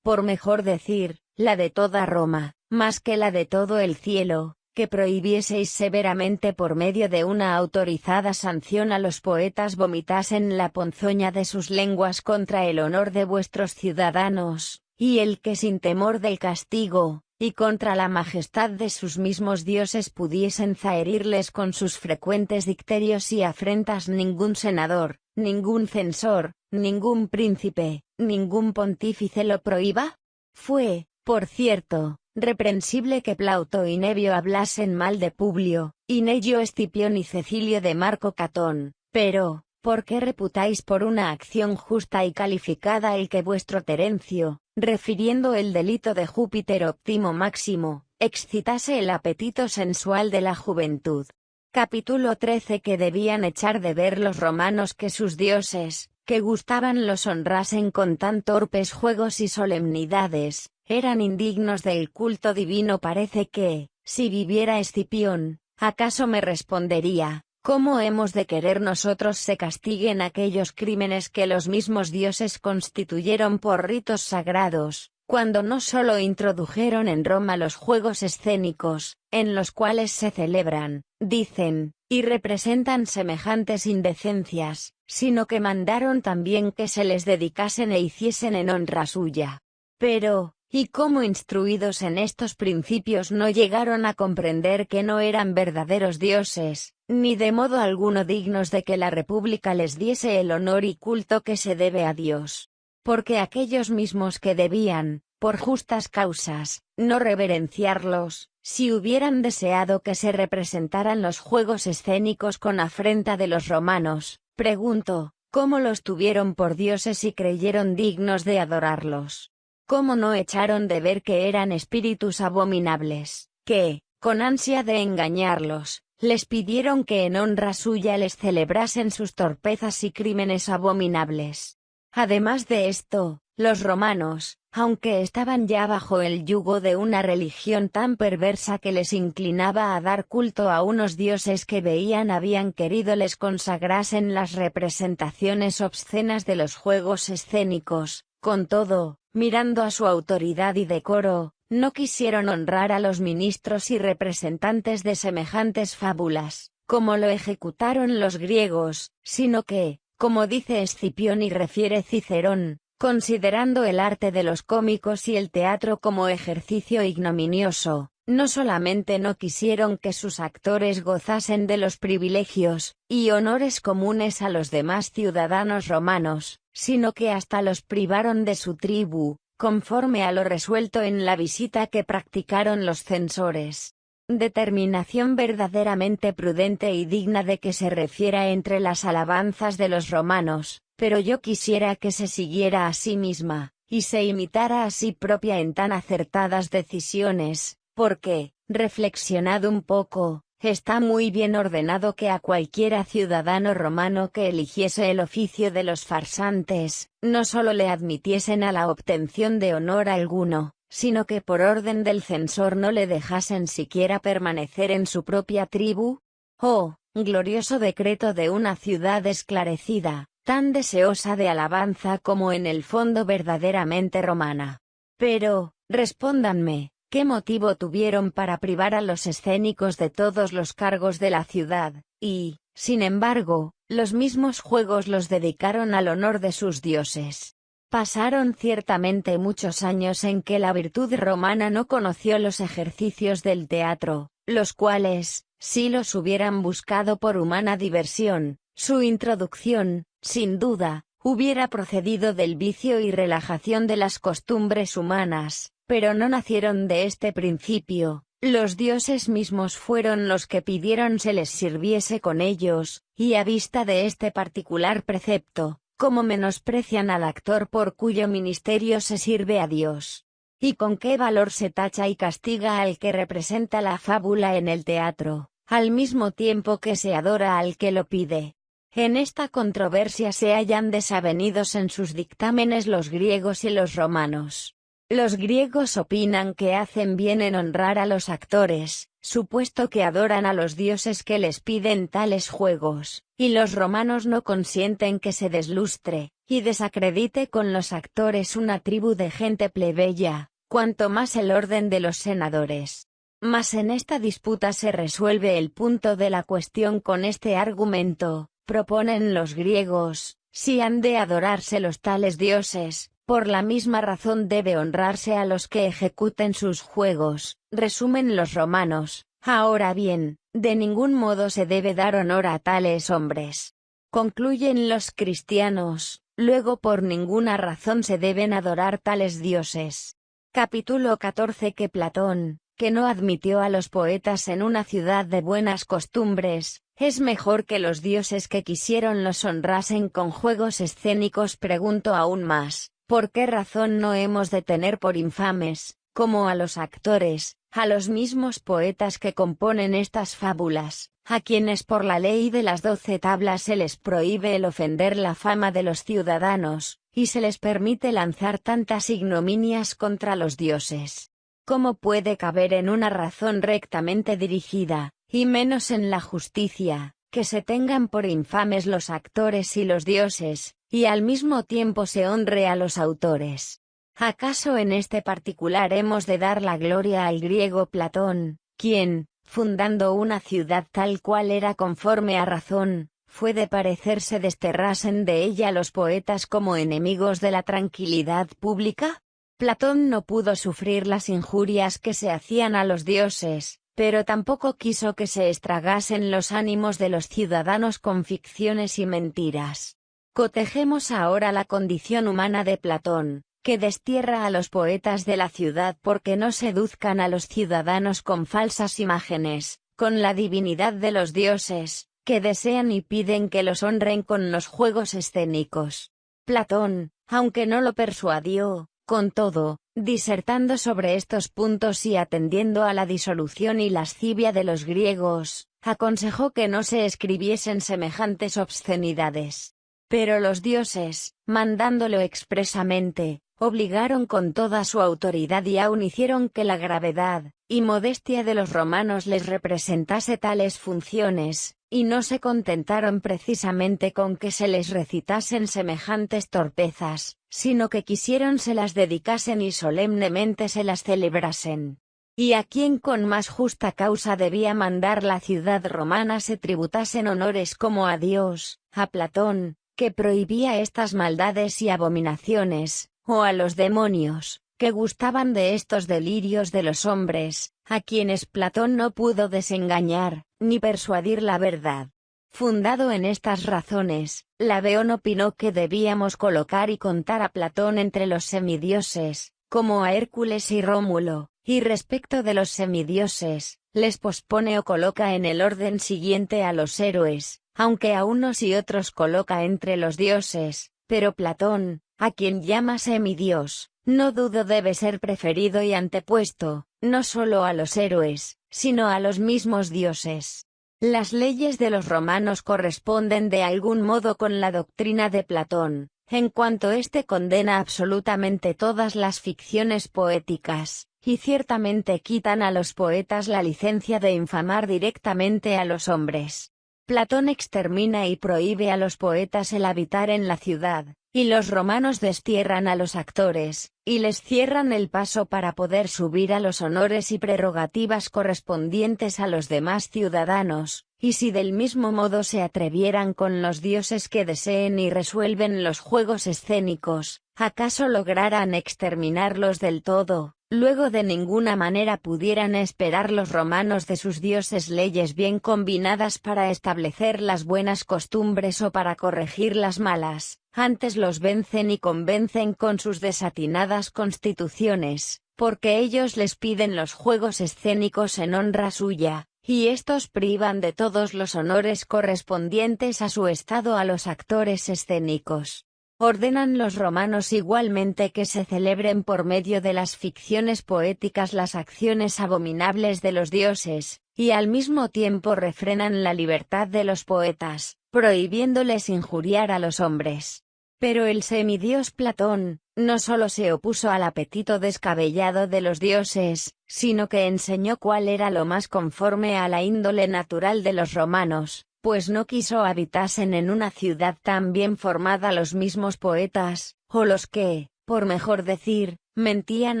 por mejor decir, la de toda Roma, más que la de todo el cielo, que prohibieseis severamente por medio de una autorizada sanción a los poetas vomitasen la ponzoña de sus lenguas contra el honor de vuestros ciudadanos, y el que sin temor del castigo, y contra la majestad de sus mismos dioses pudiesen zaherirles con sus frecuentes dicterios y afrentas ningún senador, ningún censor, ningún príncipe, ningún pontífice lo prohíba? Fue, por cierto, reprensible que Plauto y Nevio hablasen mal de Publio, y Neyo Escipión y Cecilio de Marco Catón, pero, ¿por qué reputáis por una acción justa y calificada el que vuestro Terencio, refiriendo el delito de Júpiter óptimo máximo, excitase el apetito sensual de la juventud? Capítulo 13. Que debían echar de ver los romanos que sus dioses, que gustaban los honrasen con tan torpes juegos y solemnidades, eran indignos del culto divino. Parece que, si viviera Escipión, acaso me respondería, ¿cómo hemos de querer nosotros se castiguen aquellos crímenes que los mismos dioses constituyeron por ritos sagrados, cuando no solo introdujeron en Roma los juegos escénicos, en los cuales se celebran, dicen, y representan semejantes indecencias, sino que mandaron también que se les dedicasen e hiciesen en honra suya? Pero, y como instruidos en estos principios no llegaron a comprender que no eran verdaderos dioses, ni de modo alguno dignos de que la República les diese el honor y culto que se debe a Dios. Porque aquellos mismos que debían, por justas causas, no reverenciarlos, si hubieran deseado que se representaran los juegos escénicos con afrenta de los romanos, pregunto, ¿cómo los tuvieron por dioses y creyeron dignos de adorarlos? ¿Cómo no echaron de ver que eran espíritus abominables, que, con ansia de engañarlos, les pidieron que en honra suya les celebrasen sus torpezas y crímenes abominables? Además de esto, los romanos, aunque estaban ya bajo el yugo de una religión tan perversa que les inclinaba a dar culto a unos dioses que veían habían querido les consagrasen las representaciones obscenas de los juegos escénicos, con todo, mirando a su autoridad y decoro, no quisieron honrar a los ministros y representantes de semejantes fábulas, como lo ejecutaron los griegos, sino que, como dice Escipión y refiere Cicerón, considerando el arte de los cómicos y el teatro como ejercicio ignominioso, no solamente no quisieron que sus actores gozasen de los privilegios y honores comunes a los demás ciudadanos romanos, sino que hasta los privaron de su tribu, conforme a lo resuelto en la visita que practicaron los censores. Determinación verdaderamente prudente y digna de que se refiera entre las alabanzas de los romanos, pero yo quisiera que se siguiera a sí misma, y se imitara a sí propia en tan acertadas decisiones, porque, reflexionad un poco, está muy bien ordenado que a cualquiera ciudadano romano que eligiese el oficio de los farsantes, no solo le admitiesen a la obtención de honor alguno, sino que por orden del censor no le dejasen siquiera permanecer en su propia tribu. Oh, glorioso decreto de una ciudad esclarecida, tan deseosa de alabanza como en el fondo verdaderamente romana. Pero, respóndanme, ¿qué motivo tuvieron para privar a los escénicos de todos los cargos de la ciudad, y, sin embargo, los mismos juegos los dedicaron al honor de sus dioses? Pasaron ciertamente muchos años en que la virtud romana no conoció los ejercicios del teatro, los cuales, si los hubieran buscado por humana diversión, su introducción, sin duda, hubiera procedido del vicio y relajación de las costumbres humanas, pero no nacieron de este principio. Los dioses mismos fueron los que pidieron se les sirviese con ellos, y a vista de este particular precepto, cómo menosprecian al actor por cuyo ministerio se sirve a Dios. Y con qué valor se tacha y castiga al que representa la fábula en el teatro, al mismo tiempo que se adora al que lo pide. En esta controversia se hallan desavenidos en sus dictámenes los griegos y los romanos. Los griegos opinan que hacen bien en honrar a los actores, supuesto que adoran a los dioses que les piden tales juegos, y los romanos no consienten que se deslustre y desacredite con los actores una tribu de gente plebeya, cuanto más el orden de los senadores. Mas en esta disputa se resuelve el punto de la cuestión con este argumento, proponen los griegos, si han de adorarse los tales dioses, por la misma razón debe honrarse a los que ejecuten sus juegos, resumen los romanos. Ahora bien, de ningún modo se debe dar honor a tales hombres. Concluyen los cristianos, luego por ninguna razón se deben adorar tales dioses. Capítulo 14. Que Platón, que no admitió a los poetas en una ciudad de buenas costumbres, es mejor que los dioses que quisieron los honrasen con juegos escénicos. Pregunto aún más, ¿por qué razón no hemos de tener por infames, como a los actores, a los mismos poetas que componen estas fábulas, a quienes por la ley de las 12 tablas se les prohíbe el ofender la fama de los ciudadanos, y se les permite lanzar tantas ignominias contra los dioses? ¿Cómo puede caber en una razón rectamente dirigida, y menos en la justicia, que se tengan por infames los actores y los dioses, y al mismo tiempo se honre a los autores? ¿Acaso en este particular hemos de dar la gloria al griego Platón, quien, fundando una ciudad tal cual era conforme a razón, fue de parecer se desterrasen de ella los poetas como enemigos de la tranquilidad pública? Platón no pudo sufrir las injurias que se hacían a los dioses, pero tampoco quiso que se estragasen los ánimos de los ciudadanos con ficciones y mentiras. Cotejemos ahora la condición humana de Platón, que destierra a los poetas de la ciudad porque no seduzcan a los ciudadanos con falsas imágenes, con la divinidad de los dioses, que desean y piden que los honren con los juegos escénicos. Platón, aunque no lo persuadió, con todo, disertando sobre estos puntos y atendiendo a la disolución y lascivia de los griegos, aconsejó que no se escribiesen semejantes obscenidades. Pero los dioses, mandándolo expresamente, obligaron con toda su autoridad y aun hicieron que la gravedad y modestia de los romanos les representase tales funciones, y no se contentaron precisamente con que se les recitasen semejantes torpezas, sino que quisieron se las dedicasen y solemnemente se las celebrasen. y a quien con más justa causa debía mandar la ciudad romana se tributasen honores como a Dios, a Platón, que prohibía estas maldades y abominaciones, o a los demonios, que gustaban de estos delirios de los hombres, a quienes Platón no pudo desengañar, ni persuadir la verdad. Fundado en estas razones, Laveón opinó que debíamos colocar y contar a Platón entre los semidioses, como a Hércules y Rómulo, y respecto de los semidioses, les pospone o coloca en el orden siguiente a los héroes, aunque a unos y otros coloca entre los dioses, pero Platón, a quien llama semidios, no dudo debe ser preferido y antepuesto, no solo a los héroes, sino a los mismos dioses. Las leyes de los romanos corresponden de algún modo con la doctrina de Platón, en cuanto éste condena absolutamente todas las ficciones poéticas, y ciertamente quitan a los poetas la licencia de infamar directamente a los hombres. Platón extermina y prohíbe a los poetas el habitar en la ciudad, y los romanos destierran a los actores, y les cierran el paso para poder subir a los honores y prerrogativas correspondientes a los demás ciudadanos, y si del mismo modo se atrevieran con los dioses que deseen y resuelven los juegos escénicos, ¿acaso lograran exterminarlos del todo? Luego de ninguna manera pudieran esperar los romanos de sus dioses leyes bien combinadas para establecer las buenas costumbres o para corregir las malas, antes los vencen y convencen con sus desatinadas constituciones, porque ellos les piden los juegos escénicos en honra suya, y estos privan de todos los honores correspondientes a su estado a los actores escénicos. Ordenan los romanos igualmente que se celebren por medio de las ficciones poéticas las acciones abominables de los dioses, y al mismo tiempo refrenan la libertad de los poetas, prohibiéndoles injuriar a los hombres. Pero el semidios Platón, no solo se opuso al apetito descabellado de los dioses, sino que enseñó cuál era lo más conforme a la índole natural de los romanos, pues no quiso habitasen en una ciudad tan bien formada los mismos poetas, o los que, por mejor decir, mentían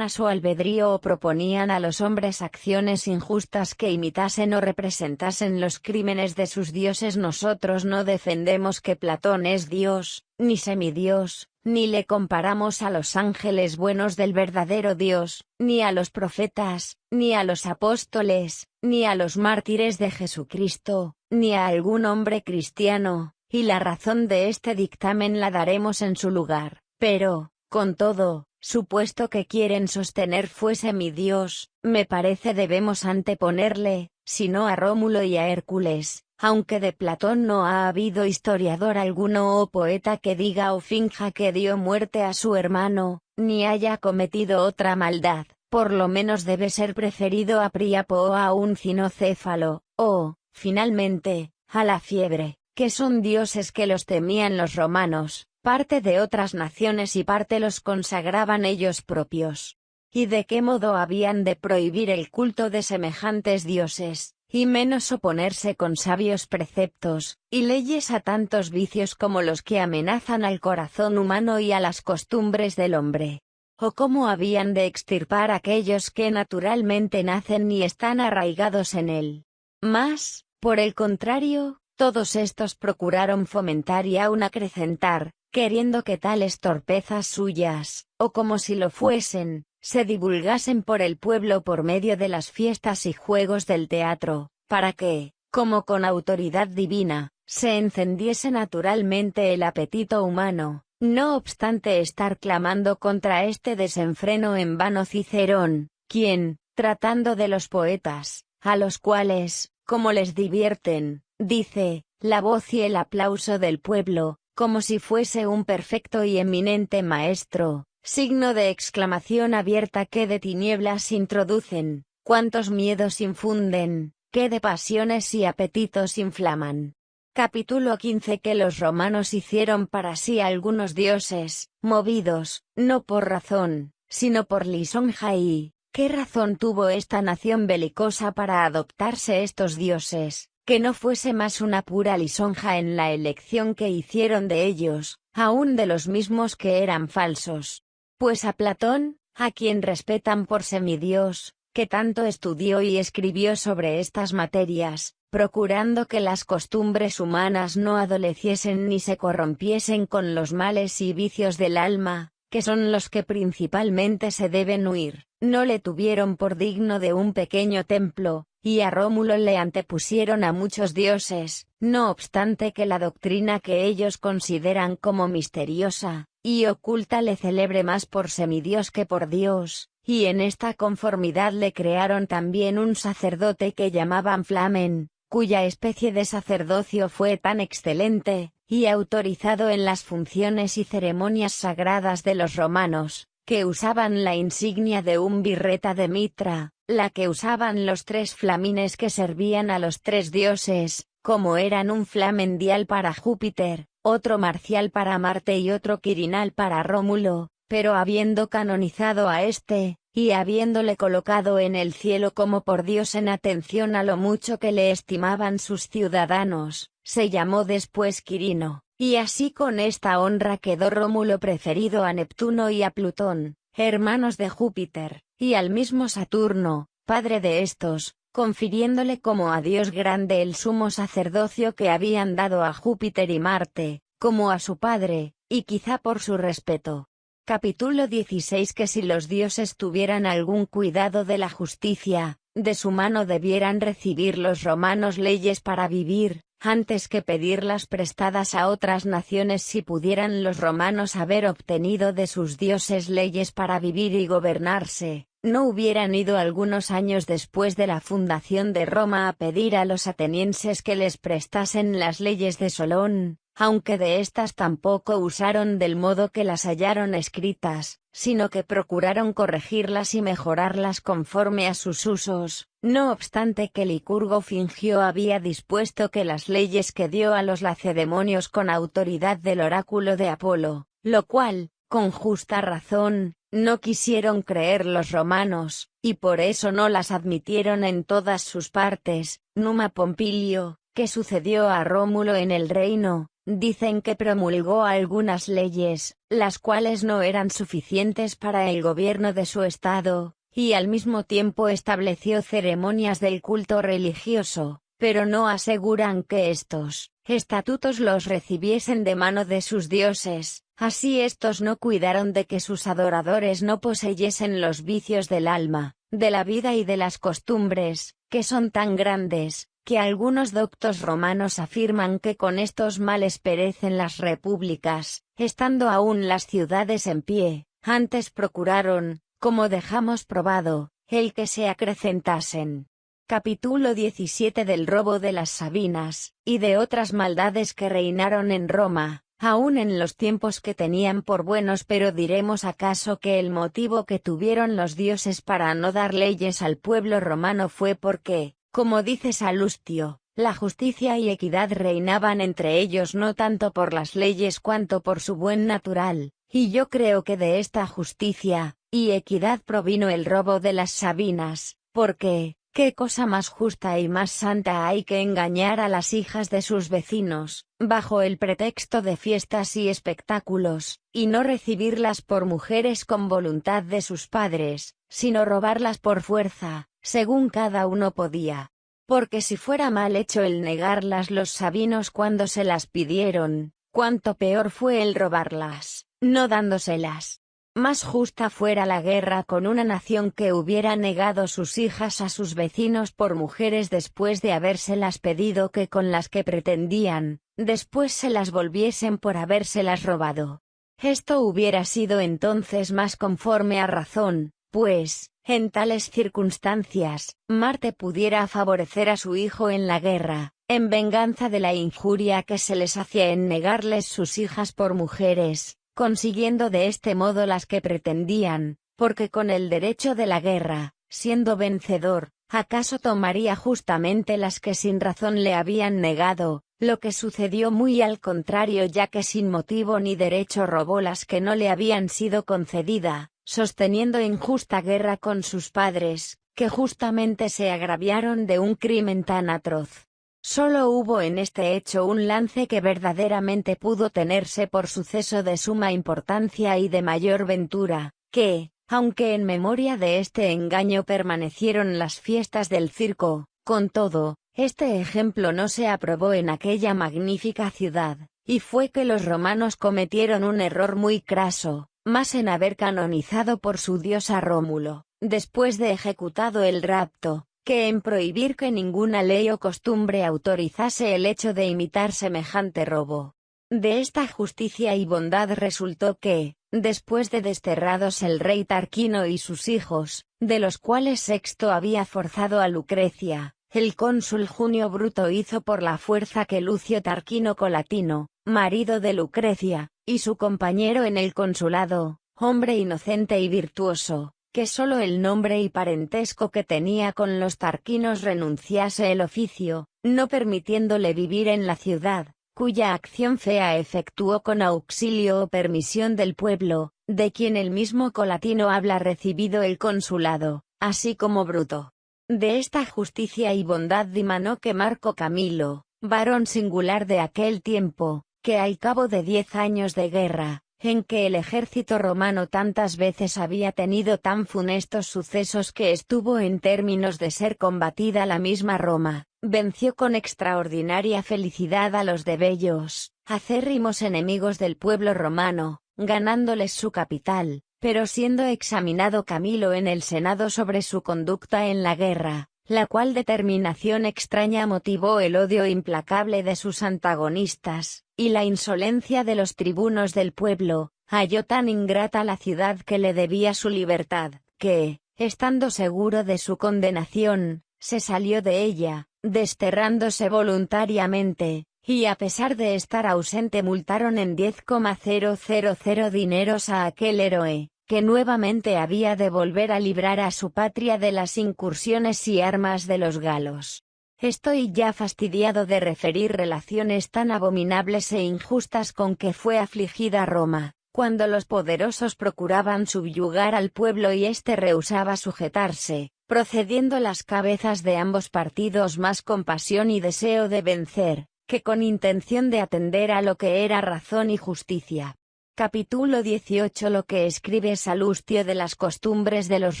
a su albedrío o proponían a los hombres acciones injustas que imitasen o representasen los crímenes de sus dioses. Nosotros no defendemos que Platón es Dios, ni semidios, ni le comparamos a los ángeles buenos del verdadero Dios, ni a los profetas, ni a los apóstoles, ni a los mártires de Jesucristo, ni a algún hombre cristiano, y la razón de este dictamen la daremos en su lugar, pero, con todo, supuesto que quieren sostener fuese mi Dios, me parece debemos anteponerle, si no a Rómulo y a Hércules, aunque de Platón no ha habido historiador alguno o poeta que diga o finja que dio muerte a su hermano, ni haya cometido otra maldad, por lo menos debe ser preferido a Príapo o a un cinocéfalo, o, finalmente, a la fiebre, que son dioses que los temían los romanos, parte de otras naciones y parte los consagraban ellos propios. ¿Y de qué modo habían de prohibir el culto de semejantes dioses, y menos oponerse con sabios preceptos, y leyes a tantos vicios como los que amenazan al corazón humano y a las costumbres del hombre? ¿O cómo habían de extirpar aquellos que naturalmente nacen y están arraigados en él? Mas, por el contrario, todos estos procuraron fomentar y aun acrecentar, queriendo que tales torpezas suyas, o como si lo fuesen, se divulgasen por el pueblo por medio de las fiestas y juegos del teatro, para que, como con autoridad divina, se encendiese naturalmente el apetito humano. No obstante estar clamando contra este desenfreno en vano Cicerón, quien, tratando de los poetas, a los cuales, como les divierten, dice, la voz y el aplauso del pueblo, como si fuese un perfecto y eminente maestro, signo de exclamación abierta que de tinieblas introducen, cuántos miedos infunden, que de pasiones y apetitos inflaman. Capítulo 15. Que los romanos hicieron para sí algunos dioses, movidos, no por razón, sino por lisonja. ¿Y qué razón tuvo esta nación belicosa para adoptarse estos dioses, que no fuese más una pura lisonja en la elección que hicieron de ellos, aun de los mismos que eran falsos? Pues a Platón, a quien respetan por semidios, que tanto estudió y escribió sobre estas materias, procurando que las costumbres humanas no adoleciesen ni se corrompiesen con los males y vicios del alma, que son los que principalmente se deben huir, no le tuvieron por digno de un pequeño templo, y a Rómulo le antepusieron a muchos dioses, no obstante que la doctrina que ellos consideran como misteriosa y oculta le celebre más por semidios que por Dios, y en esta conformidad le crearon también un sacerdote que llamaban Flamen, cuya especie de sacerdocio fue tan excelente, y autorizado en las funciones y ceremonias sagradas de los romanos, que usaban la insignia de un birreta de mitra, la que usaban los 3 flamines que servían a los 3 dioses, como eran un flamen dial para Júpiter, otro marcial para Marte y otro quirinal para Rómulo, pero habiendo canonizado a este, y habiéndole colocado en el cielo como por Dios en atención a lo mucho que le estimaban sus ciudadanos, se llamó después Quirino, y así con esta honra quedó Rómulo preferido a Neptuno y a Plutón, hermanos de Júpiter, y al mismo Saturno, padre de estos, confiriéndole como a Dios grande el sumo sacerdocio que habían dado a Júpiter y Marte, como a su padre, y quizá por su respeto. Capítulo 16. Que si los dioses tuvieran algún cuidado de la justicia, de su mano debieran recibir los romanos leyes para vivir, antes que pedirlas prestadas a otras naciones. Si pudieran los romanos haber obtenido de sus dioses leyes para vivir y gobernarse, no hubieran ido algunos años después de la fundación de Roma a pedir a los atenienses que les prestasen las leyes de Solón, aunque de estas tampoco usaron del modo que las hallaron escritas, sino que procuraron corregirlas y mejorarlas conforme a sus usos, no obstante que Licurgo fingió había dispuesto que las leyes que dio a los lacedemonios con autoridad del oráculo de Apolo, lo cual, con justa razón, no quisieron creer los romanos, y por eso no las admitieron en todas sus partes. Numa Pompilio, que sucedió a Rómulo en el reino, dicen que promulgó algunas leyes, las cuales no eran suficientes para el gobierno de su estado, y al mismo tiempo estableció ceremonias del culto religioso, pero no aseguran que estos estatutos los recibiesen de mano de sus dioses, así estos no cuidaron de que sus adoradores no poseyesen los vicios del alma, de la vida y de las costumbres, que son tan grandes, que algunos doctos romanos afirman que con estos males perecen las repúblicas, estando aún las ciudades en pie. Antes procuraron, como dejamos probado, el que se acrecentasen. Capítulo 17. Del robo de las Sabinas, y de otras maldades que reinaron en Roma, aún en los tiempos que tenían por buenos. Pero diremos acaso que el motivo que tuvieron los dioses para no dar leyes al pueblo romano fue porque, como dice Salustio, la justicia y equidad reinaban entre ellos no tanto por las leyes cuanto por su buen natural, y yo creo que de esta justicia y equidad provino el robo de las Sabinas, porque, ¿qué cosa más justa y más santa hay que engañar a las hijas de sus vecinos, bajo el pretexto de fiestas y espectáculos, y no recibirlas por mujeres con voluntad de sus padres, sino robarlas por fuerza, según cada uno podía? Porque si fuera mal hecho el negarlas los sabinos cuando se las pidieron, cuánto peor fue el robarlas, no dándoselas. Más justa fuera la guerra con una nación que hubiera negado sus hijas a sus vecinos por mujeres después de habérselas pedido que con las que pretendían, después se las volviesen por habérselas robado. Esto hubiera sido entonces más conforme a razón, pues, en tales circunstancias, Marte pudiera favorecer a su hijo en la guerra, en venganza de la injuria que se les hacía en negarles sus hijas por mujeres, consiguiendo de este modo las que pretendían, porque con el derecho de la guerra, siendo vencedor, acaso tomaría justamente las que sin razón le habían negado, lo que sucedió muy al contrario, ya que sin motivo ni derecho robó las que no le habían sido concedida, sosteniendo injusta guerra con sus padres, que justamente se agraviaron de un crimen tan atroz. Solo hubo en este hecho un lance que verdaderamente pudo tenerse por suceso de suma importancia y de mayor ventura, que, Aunque en memoria de este engaño permanecieron las fiestas del circo, con todo, este ejemplo no se aprobó en aquella magnífica ciudad, y fue que los romanos cometieron un error muy craso, más en haber canonizado por su dios a Rómulo, después de ejecutado el rapto, que en prohibir que ninguna ley o costumbre autorizase el hecho de imitar semejante robo. De esta justicia y bondad resultó que, después de desterrados el rey Tarquino y sus hijos, de los cuales Sexto había forzado a Lucrecia, el cónsul Junio Bruto hizo por la fuerza que Lucio Tarquino Colatino, marido de Lucrecia, y su compañero en el consulado, hombre inocente y virtuoso, que solo el nombre y parentesco que tenía con los Tarquinos renunciase el oficio, no permitiéndole vivir en la ciudad, cuya acción fea efectuó con auxilio o permisión del pueblo, de quien el mismo Colatino habla recibido el consulado, así como Bruto. De esta justicia y bondad dimanó que Marco Camilo, varón singular de aquel tiempo, que al cabo de 10 años de guerra, en que el ejército romano tantas veces había tenido tan funestos sucesos que estuvo en términos de ser combatida la misma Roma, venció con extraordinaria felicidad a los debellos, acérrimos enemigos del pueblo romano, ganándoles su capital, pero siendo examinado Camilo en el Senado sobre su conducta en la guerra, la cual determinación extraña motivó el odio implacable de sus antagonistas, y la insolencia de los tribunos del pueblo, halló tan ingrata la ciudad que le debía su libertad, que, estando seguro de su condenación, se salió de ella, desterrándose voluntariamente, y a pesar de estar ausente multaron en 10,000 dineros a aquel héroe, que nuevamente había de volver a librar a su patria de las incursiones y armas de los galos. Estoy ya fastidiado de referir relaciones tan abominables e injustas con que fue afligida Roma, cuando los poderosos procuraban subyugar al pueblo y éste rehusaba sujetarse, procediendo las cabezas de ambos partidos más con pasión y deseo de vencer, que con intención de atender a lo que era razón y justicia. Capítulo 18. Lo que escribe Salustio de las costumbres de los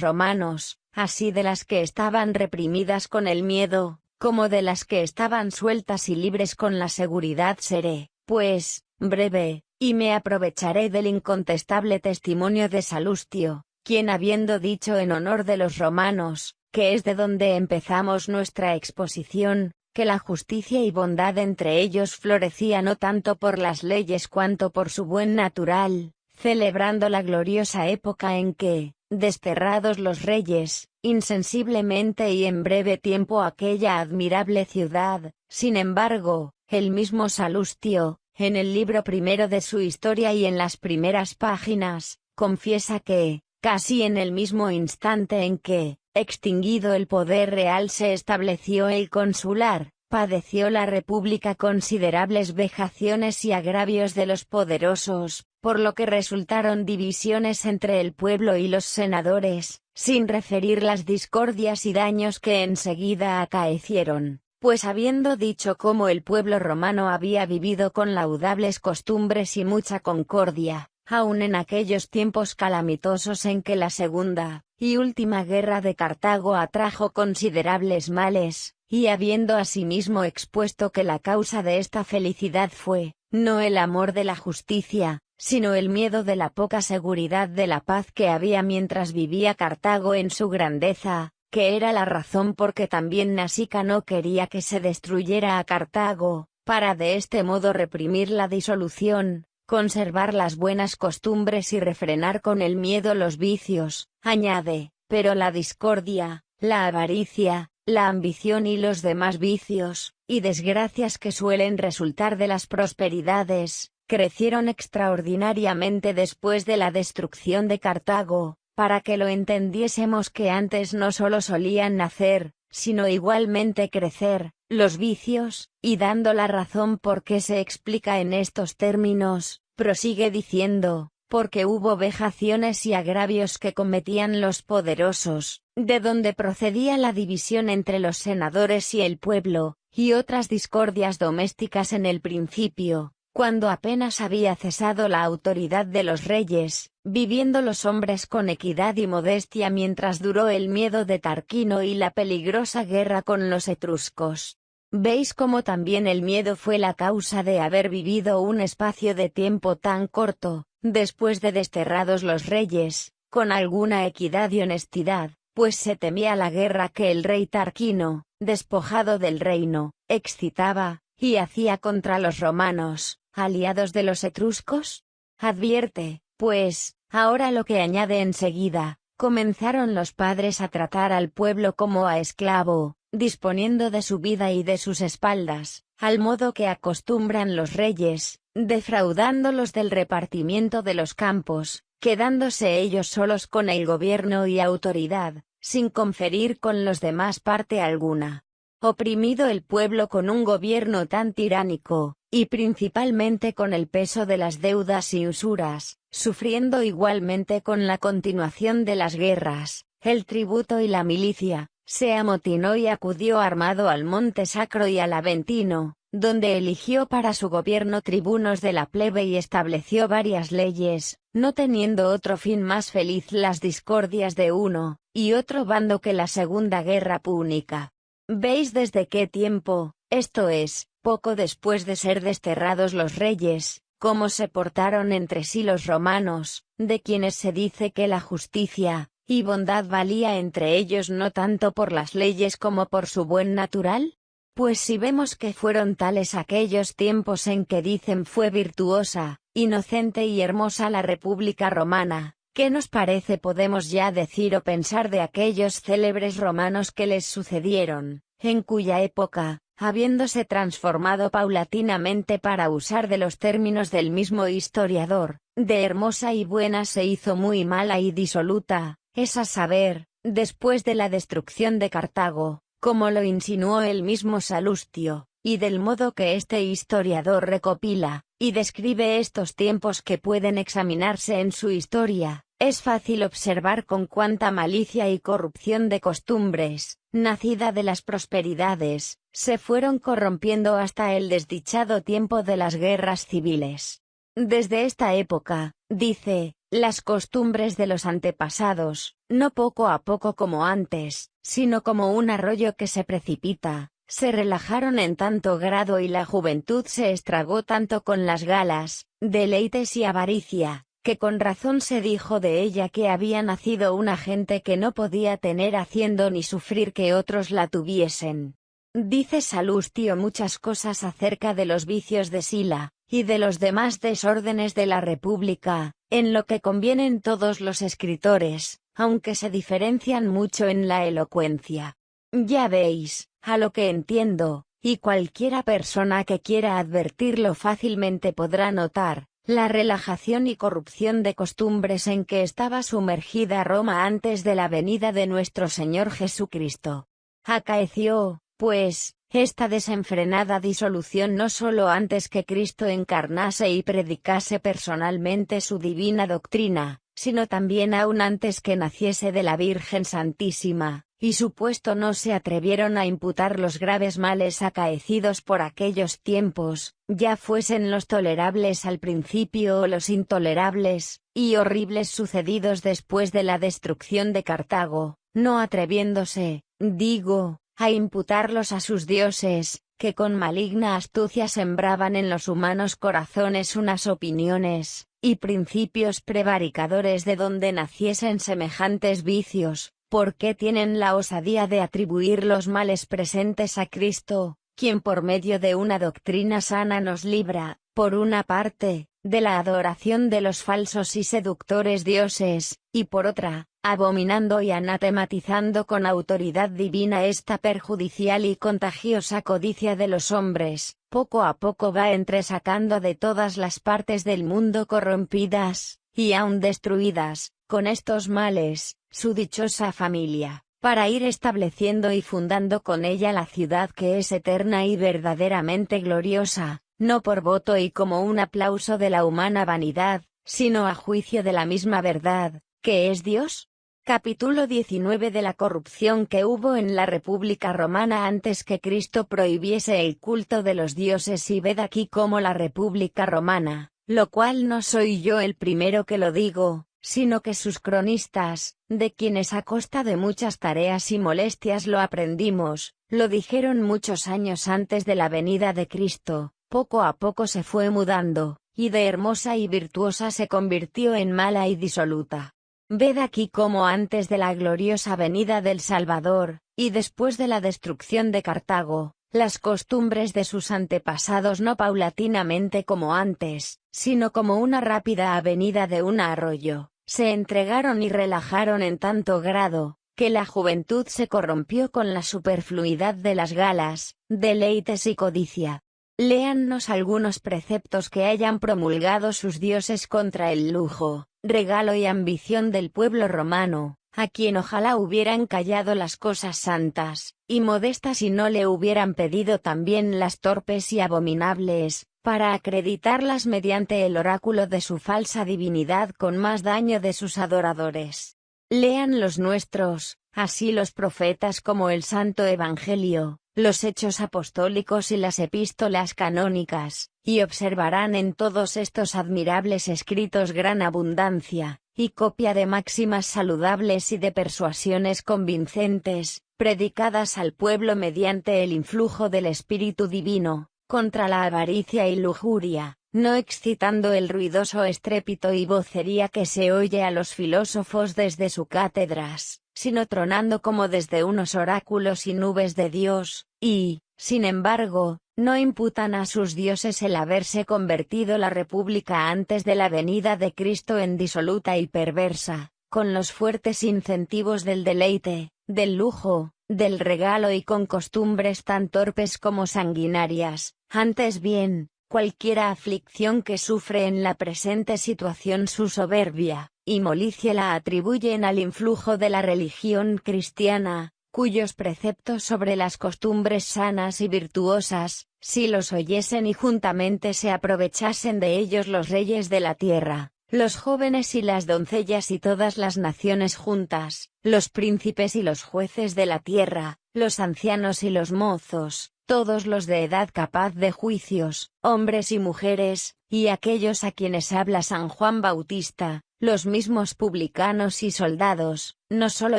romanos, así de las que estaban reprimidas con el miedo, como de las que estaban sueltas y libres con la seguridad seré, pues, breve, y me aprovecharé del incontestable testimonio de Salustio, quien habiendo dicho en honor de los romanos, que es de donde empezamos nuestra exposición, que la justicia y bondad entre ellos florecía no tanto por las leyes cuanto por su buen natural, celebrando la gloriosa época en que, desterrados los reyes, insensiblemente y en breve tiempo aquella admirable ciudad, sin embargo, el mismo Salustio, en el libro primero de su historia y en las primeras páginas, confiesa que, casi en el mismo instante en que, extinguido el poder real se estableció el consular, padeció la república considerables vejaciones y agravios de los poderosos, por lo que resultaron divisiones entre el pueblo y los senadores, sin referir las discordias y daños que enseguida acaecieron, pues habiendo dicho cómo el pueblo romano había vivido con laudables costumbres y mucha concordia, aun en aquellos tiempos calamitosos en que la segunda y última guerra de Cartago atrajo considerables males, y habiendo asimismo expuesto que la causa de esta felicidad fue, no el amor de la justicia, sino el miedo de la poca seguridad de la paz que había mientras vivía Cartago en su grandeza, que era la razón por que también Nasica no quería que se destruyera a Cartago, para de este modo reprimir la disolución, conservar las buenas costumbres y refrenar con el miedo los vicios, añade, pero la discordia, la avaricia, la ambición y los demás vicios, y desgracias que suelen resultar de las prosperidades, crecieron extraordinariamente después de la destrucción de Cartago, para que lo entendiésemos que antes no solo solían nacer, sino igualmente crecer, los vicios, y dando la razón por qué se explica en estos términos, prosigue diciendo, porque hubo vejaciones y agravios que cometían los poderosos, de donde procedía la división entre los senadores y el pueblo, y otras discordias domésticas en el principio, cuando apenas había cesado la autoridad de los reyes, viviendo los hombres con equidad y modestia mientras duró el miedo de Tarquino y la peligrosa guerra con los etruscos. Veis cómo también el miedo fue la causa de haber vivido un espacio de tiempo tan corto, después de desterrados los reyes, con alguna equidad y honestidad, pues se temía la guerra que el rey Tarquino, despojado del reino, excitaba, y hacía contra los romanos, aliados de los etruscos. Advierte, pues, ahora lo que añade enseguida: comenzaron los padres a tratar al pueblo como a esclavo, disponiendo de su vida y de sus espaldas, al modo que acostumbran los reyes, defraudándolos del repartimiento de los campos, quedándose ellos solos con el gobierno y autoridad, sin conferir con los demás parte alguna. Oprimido el pueblo con un gobierno tan tiránico, y principalmente con el peso de las deudas y usuras, sufriendo igualmente con la continuación de las guerras, el tributo y la milicia, se amotinó y acudió armado al Monte Sacro y al Aventino, donde eligió para su gobierno tribunos de la plebe y estableció varias leyes, no teniendo otro fin más feliz las discordias de uno y otro bando que la Segunda Guerra Púnica. ¿Veis desde qué tiempo, esto es, poco después de ser desterrados los reyes, cómo se portaron entre sí los romanos, de quienes se dice que la justicia y bondad valía entre ellos no tanto por las leyes como por su buen natural? Pues si vemos que fueron tales aquellos tiempos en que dicen fue virtuosa, inocente y hermosa la República Romana, ¿qué nos parece podemos ya decir o pensar de aquellos célebres romanos que les sucedieron, en cuya época, habiéndose transformado paulatinamente para usar de los términos del mismo historiador, de hermosa y buena se hizo muy mala y disoluta, es a saber, después de la destrucción de Cartago, como lo insinuó el mismo Salustio, y del modo que este historiador recopila y describe estos tiempos que pueden examinarse en su historia, es fácil observar con cuánta malicia y corrupción de costumbres, nacida de las prosperidades, se fueron corrompiendo hasta el desdichado tiempo de las guerras civiles. Desde esta época, dice, las costumbres de los antepasados, no poco a poco como antes, sino como un arroyo que se precipita, se relajaron en tanto grado y la juventud se estragó tanto con las galas, deleites y avaricia, que con razón se dijo de ella que había nacido una gente que no podía tener haciendo ni sufrir que otros la tuviesen. Dice Salustio muchas cosas acerca de los vicios de Sila, y de los demás desórdenes de la República, en lo que convienen todos los escritores, aunque se diferencian mucho en la elocuencia. Ya veis, a lo que entiendo, y cualquiera persona que quiera advertirlo fácilmente podrá notar, la relajación y corrupción de costumbres en que estaba sumergida Roma antes de la venida de nuestro Señor Jesucristo. Acaeció, pues, esta desenfrenada disolución no solo antes que Cristo encarnase y predicase personalmente su divina doctrina, sino también aún antes que naciese de la Virgen Santísima, y supuesto no se atrevieron a imputar los graves males acaecidos por aquellos tiempos, ya fuesen los tolerables al principio o los intolerables y horribles sucedidos después de la destrucción de Cartago, no atreviéndose, digo, a imputarlos a sus dioses, que con maligna astucia sembraban en los humanos corazones unas opiniones y principios prevaricadores de donde naciesen semejantes vicios. ¿Por qué tienen la osadía de atribuir los males presentes a Cristo, quien por medio de una doctrina sana nos libra, por una parte, de la adoración de los falsos y seductores dioses, y por otra, abominando y anatematizando con autoridad divina esta perjudicial y contagiosa codicia de los hombres, poco a poco va entresacando de todas las partes del mundo corrompidas, y aún destruidas, con estos males, su dichosa familia, para ir estableciendo y fundando con ella la ciudad que es eterna y verdaderamente gloriosa, no por voto y como un aplauso de la humana vanidad, sino a juicio de la misma verdad, que es Dios? Capítulo 19 de la corrupción que hubo en la República Romana antes que Cristo prohibiese el culto de los dioses. Y ved aquí cómo la República Romana, lo cual no soy yo el primero que lo digo, sino que sus cronistas, de quienes a costa de muchas tareas y molestias lo aprendimos, lo dijeron muchos años antes de la venida de Cristo, poco a poco se fue mudando, y de hermosa y virtuosa se convirtió en mala y disoluta. Ved aquí cómo antes de la gloriosa venida del Salvador, y después de la destrucción de Cartago, las costumbres de sus antepasados no paulatinamente como antes, sino como una rápida avenida de un arroyo, se entregaron y relajaron en tanto grado, que la juventud se corrompió con la superfluidad de las galas, deleites y codicia. Léannos algunos preceptos que hayan promulgado sus dioses contra el lujo, regalo y ambición del pueblo romano, a quien ojalá hubieran callado las cosas santas, y modestas y no le hubieran pedido también las torpes y abominables, para acreditarlas mediante el oráculo de su falsa divinidad con más daño de sus adoradores. Lean los nuestros, así los profetas como el Santo Evangelio, los hechos apostólicos y las epístolas canónicas, y observarán en todos estos admirables escritos gran abundancia, y copia de máximas saludables y de persuasiones convincentes, predicadas al pueblo mediante el influjo del Espíritu Divino, contra la avaricia y lujuria, no excitando el ruidoso estrépito y vocería que se oye a los filósofos desde sus cátedras, sino tronando como desde unos oráculos y nubes de Dios, y, sin embargo, no imputan a sus dioses el haberse convertido la república antes de la venida de Cristo en disoluta y perversa, con los fuertes incentivos del deleite, del lujo, del regalo y con costumbres tan torpes como sanguinarias. Antes bien, cualquiera aflicción que sufre en la presente situación su soberbia y molicie la atribuyen al influjo de la religión cristiana, cuyos preceptos sobre las costumbres sanas y virtuosas, si los oyesen y juntamente se aprovechasen de ellos los reyes de la tierra, los jóvenes y las doncellas y todas las naciones juntas, los príncipes y los jueces de la tierra, los ancianos y los mozos, todos los de edad capaz de juicios, hombres y mujeres, y aquellos a quienes habla San Juan Bautista, los mismos publicanos y soldados, no solo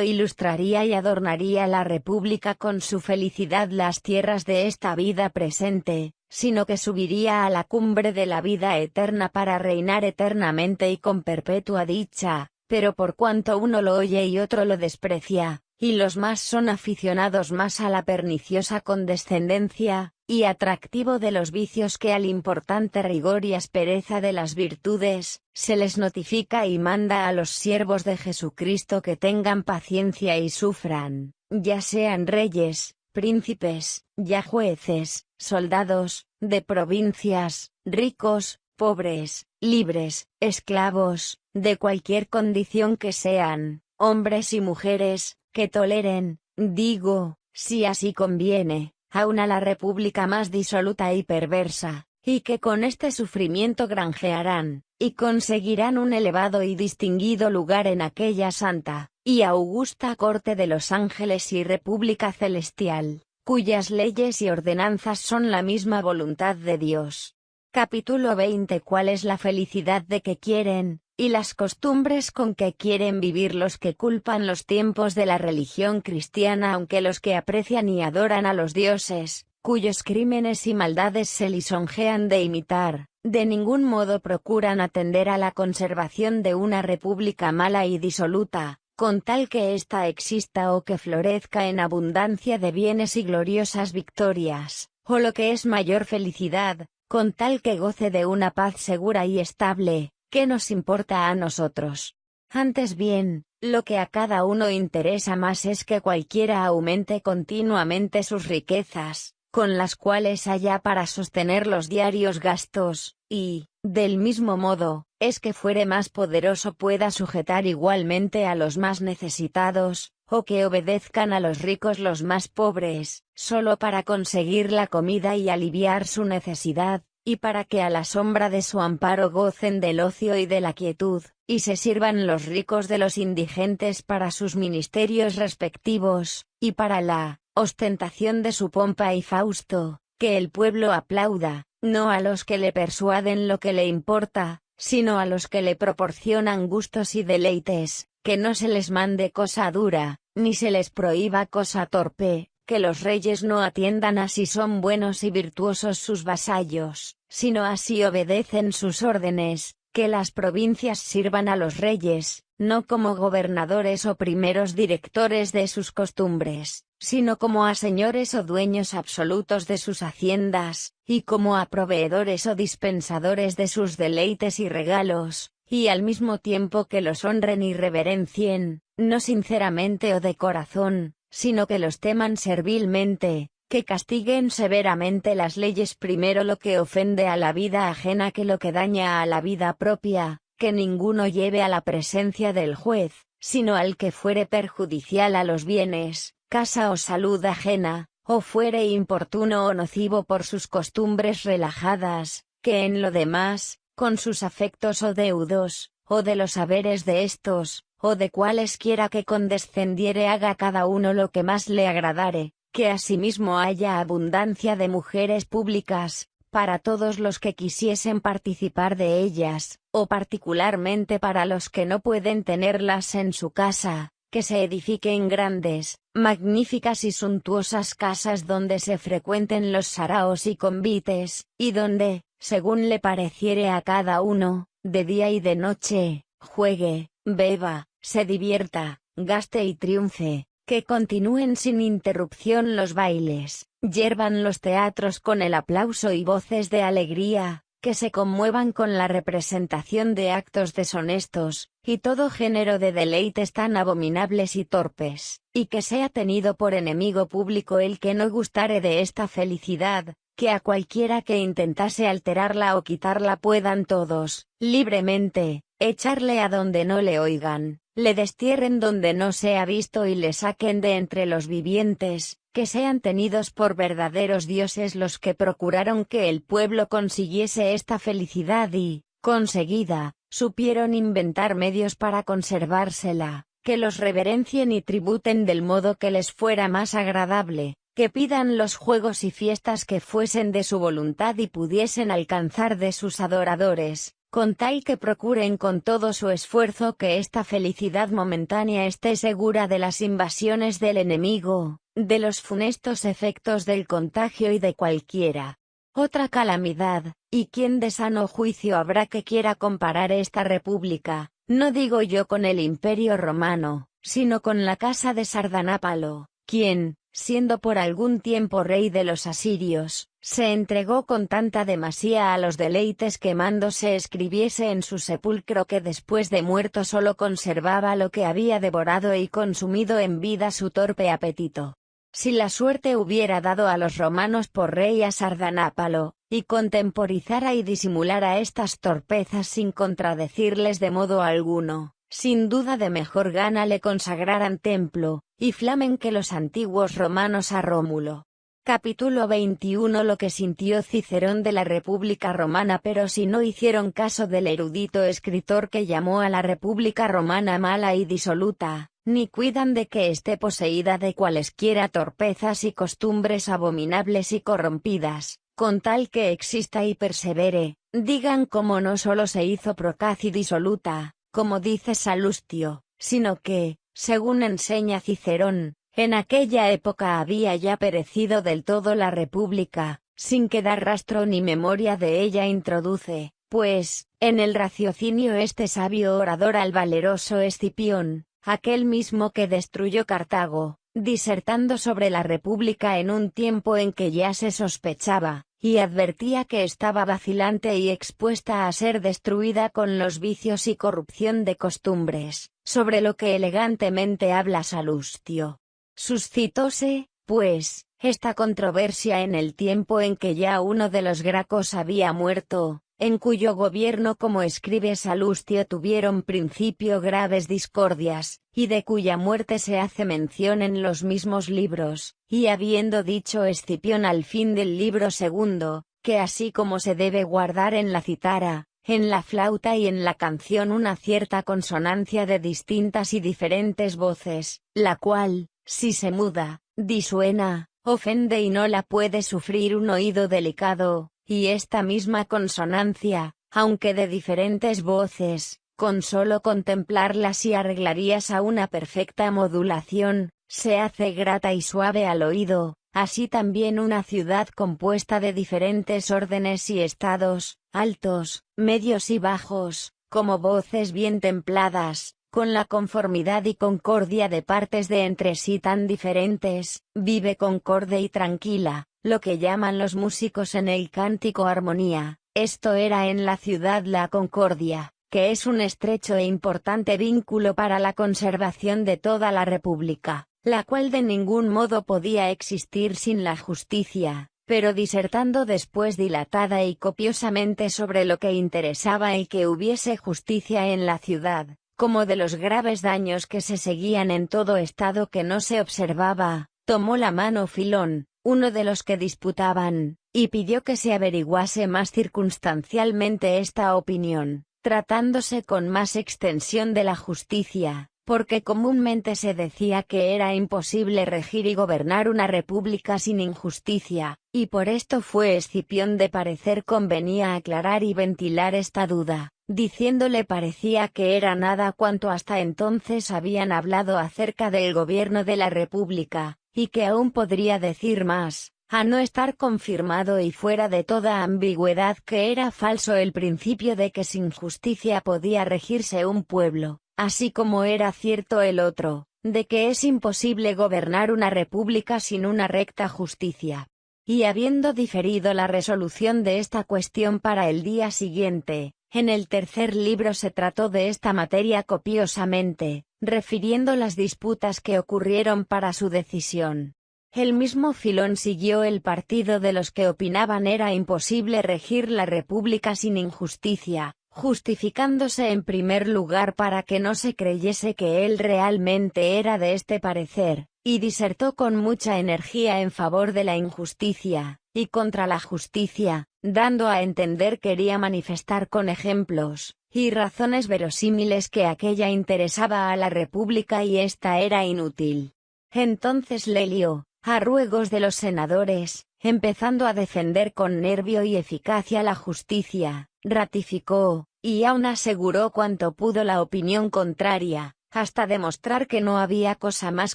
ilustraría y adornaría la república con su felicidad las tierras de esta vida presente, sino que subiría a la cumbre de la vida eterna para reinar eternamente y con perpetua dicha, pero por cuanto uno lo oye y otro lo desprecia, y los más son aficionados más a la perniciosa condescendencia, y atractivo de los vicios que al importante rigor y aspereza de las virtudes, se les notifica y manda a los siervos de Jesucristo que tengan paciencia y sufran, ya sean reyes, príncipes, ya jueces, soldados, de provincias, ricos, pobres, libres, esclavos, de cualquier condición que sean, hombres y mujeres, que toleren, digo, si así conviene, aun a la república más disoluta y perversa, y que con este sufrimiento granjearán, y conseguirán un elevado y distinguido lugar en aquella santa, y augusta corte de los ángeles y república celestial, cuyas leyes y ordenanzas son la misma voluntad de Dios. Capítulo 20. ¿Cuál es la felicidad de que quieren, y las costumbres con que quieren vivir los que culpan los tiempos de la religión cristiana, aunque los que aprecian y adoran a los dioses, cuyos crímenes y maldades se lisonjean de imitar, de ningún modo procuran atender a la conservación de una república mala y disoluta, con tal que ésta exista o que florezca en abundancia de bienes y gloriosas victorias, o lo que es mayor felicidad, con tal que goce de una paz segura y estable? ¿Qué nos importa a nosotros? Antes bien, lo que a cada uno interesa más es que cualquiera aumente continuamente sus riquezas, con las cuales haya para sostener los diarios gastos, y, del mismo modo, es que fuere más poderoso pueda sujetar igualmente a los más necesitados, o que obedezcan a los ricos los más pobres, solo para conseguir la comida y aliviar su necesidad, y para que a la sombra de su amparo gocen del ocio y de la quietud, y se sirvan los ricos de los indigentes para sus ministerios respectivos, y para la ostentación de su pompa y fausto, que el pueblo aplauda, no a los que le persuaden lo que le importa, sino a los que le proporcionan gustos y deleites, que no se les mande cosa dura, ni se les prohíba cosa torpe, que los reyes no atiendan a si son buenos y virtuosos sus vasallos, sino a si obedecen sus órdenes, que las provincias sirvan a los reyes, no como gobernadores o primeros directores de sus costumbres, sino como a señores o dueños absolutos de sus haciendas, y como a proveedores o dispensadores de sus deleites y regalos, y al mismo tiempo que los honren y reverencien, no sinceramente o de corazón, sino que los teman servilmente, que castiguen severamente las leyes, primero lo que ofende a la vida ajena que lo que daña a la vida propia, que ninguno lleve a la presencia del juez, sino al que fuere perjudicial a los bienes, casa o salud ajena, o fuere importuno o nocivo por sus costumbres relajadas, que en lo demás, con sus afectos o deudos, o de los haberes de estos, o de cualesquiera que condescendiere haga cada uno lo que más le agradare, que asimismo haya abundancia de mujeres públicas, para todos los que quisiesen participar de ellas, o particularmente para los que no pueden tenerlas en su casa, que se edifiquen grandes, magníficas y suntuosas casas donde se frecuenten los saraos y convites, y donde, según le pareciere a cada uno, de día y de noche, juegue, beba, se divierta, gaste y triunfe, que continúen sin interrupción los bailes, hiervan los teatros con el aplauso y voces de alegría, que se conmuevan con la representación de actos deshonestos, y todo género de deleites tan abominables y torpes, y que sea tenido por enemigo público el que no gustare de esta felicidad, que a cualquiera que intentase alterarla o quitarla puedan todos, libremente, echarle a donde no le oigan, le destierren donde no sea visto y le saquen de entre los vivientes, que sean tenidos por verdaderos dioses los que procuraron que el pueblo consiguiese esta felicidad y, conseguida, supieron inventar medios para conservársela, que los reverencien y tributen del modo que les fuera más agradable, que pidan los juegos y fiestas que fuesen de su voluntad y pudiesen alcanzar de sus adoradores, con tal que procuren con todo su esfuerzo que esta felicidad momentánea esté segura de las invasiones del enemigo, de los funestos efectos del contagio y de cualquiera otra calamidad, y quien de sano juicio habrá que quiera comparar esta república, no digo yo con el Imperio Romano, sino con la casa de Sardanápalo, quien, siendo por algún tiempo rey de los asirios, se entregó con tanta demasía a los deleites que mando se escribiese en su sepulcro que después de muerto solo conservaba lo que había devorado y consumido en vida su torpe apetito. Si la suerte hubiera dado a los romanos por rey a Sardanápalo, y contemporizara y disimulara estas torpezas sin contradecirles de modo alguno, sin duda de mejor gana le consagraran templo, y flamen que los antiguos romanos a Rómulo. Capítulo 21. Lo que sintió Cicerón de la República Romana. Pero si no hicieron caso del erudito escritor que llamó a la República Romana mala y disoluta, ni cuidan de que esté poseída de cualesquiera torpezas y costumbres abominables y corrompidas, con tal que exista y persevere, digan cómo no solo se hizo procaz y disoluta, como dice Salustio, sino que, según enseña Cicerón, en aquella época había ya perecido del todo la República, sin quedar rastro ni memoria de ella introduce, pues, en el raciocinio este sabio orador al valeroso Escipión, aquel mismo que destruyó Cartago, disertando sobre la República en un tiempo en que ya se sospechaba, y advertía que estaba vacilante y expuesta a ser destruida con los vicios y corrupción de costumbres, sobre lo que elegantemente habla Salustio. Suscitóse, pues, esta controversia en el tiempo en que ya uno de los Gracos había muerto, en cuyo gobierno, como escribe Salustio, tuvieron principio graves discordias, y de cuya muerte se hace mención en los mismos libros, y habiendo dicho Escipión al fin del libro segundo, que así como se debe guardar en la cítara, en la flauta y en la canción una cierta consonancia de distintas y diferentes voces, la cual, si se muda, disuena, ofende y no la puede sufrir un oído delicado, y esta misma consonancia, aunque de diferentes voces, con solo contemplarlas y arreglarías a una perfecta modulación, se hace grata y suave al oído. Así también una ciudad compuesta de diferentes órdenes y estados, altos, medios y bajos, como voces bien templadas, con la conformidad y concordia de partes de entre sí tan diferentes, vive concorde y tranquila, lo que llaman los músicos en el cántico armonía. Esto era en la ciudad la concordia, que es un estrecho e importante vínculo para la conservación de toda la república, la cual de ningún modo podía existir sin la justicia. Pero disertando después dilatada y copiosamente sobre lo que interesaba el que hubiese justicia en la ciudad, como de los graves daños que se seguían en todo estado que no se observaba, tomó la mano Filón, uno de los que disputaban, y pidió que se averiguase más circunstancialmente esta opinión, tratándose con más extensión de la justicia, porque comúnmente se decía que era imposible regir y gobernar una república sin injusticia, y por esto fue Escipión de parecer convenía aclarar y ventilar esta duda, diciéndole parecía que era nada cuanto hasta entonces habían hablado acerca del gobierno de la república, y que aún podría decir más, a no estar confirmado y fuera de toda ambigüedad que era falso el principio de que sin justicia podía regirse un pueblo, así como era cierto el otro, de que es imposible gobernar una república sin una recta justicia. Y habiendo diferido la resolución de esta cuestión para el día siguiente, en el tercer libro se trató de esta materia copiosamente, refiriendo las disputas que ocurrieron para su decisión. El mismo Filón siguió el partido de los que opinaban era imposible regir la república sin injusticia, justificándose en primer lugar para que no se creyese que él realmente era de este parecer, y disertó con mucha energía en favor de la injusticia, y contra la justicia, dando a entender quería manifestar con ejemplos y razones verosímiles que aquella interesaba a la república y ésta era inútil. Entonces Lelio, a ruegos de los senadores, empezando a defender con nervio y eficacia la justicia, ratificó, y aún aseguró cuanto pudo la opinión contraria, hasta demostrar que no había cosa más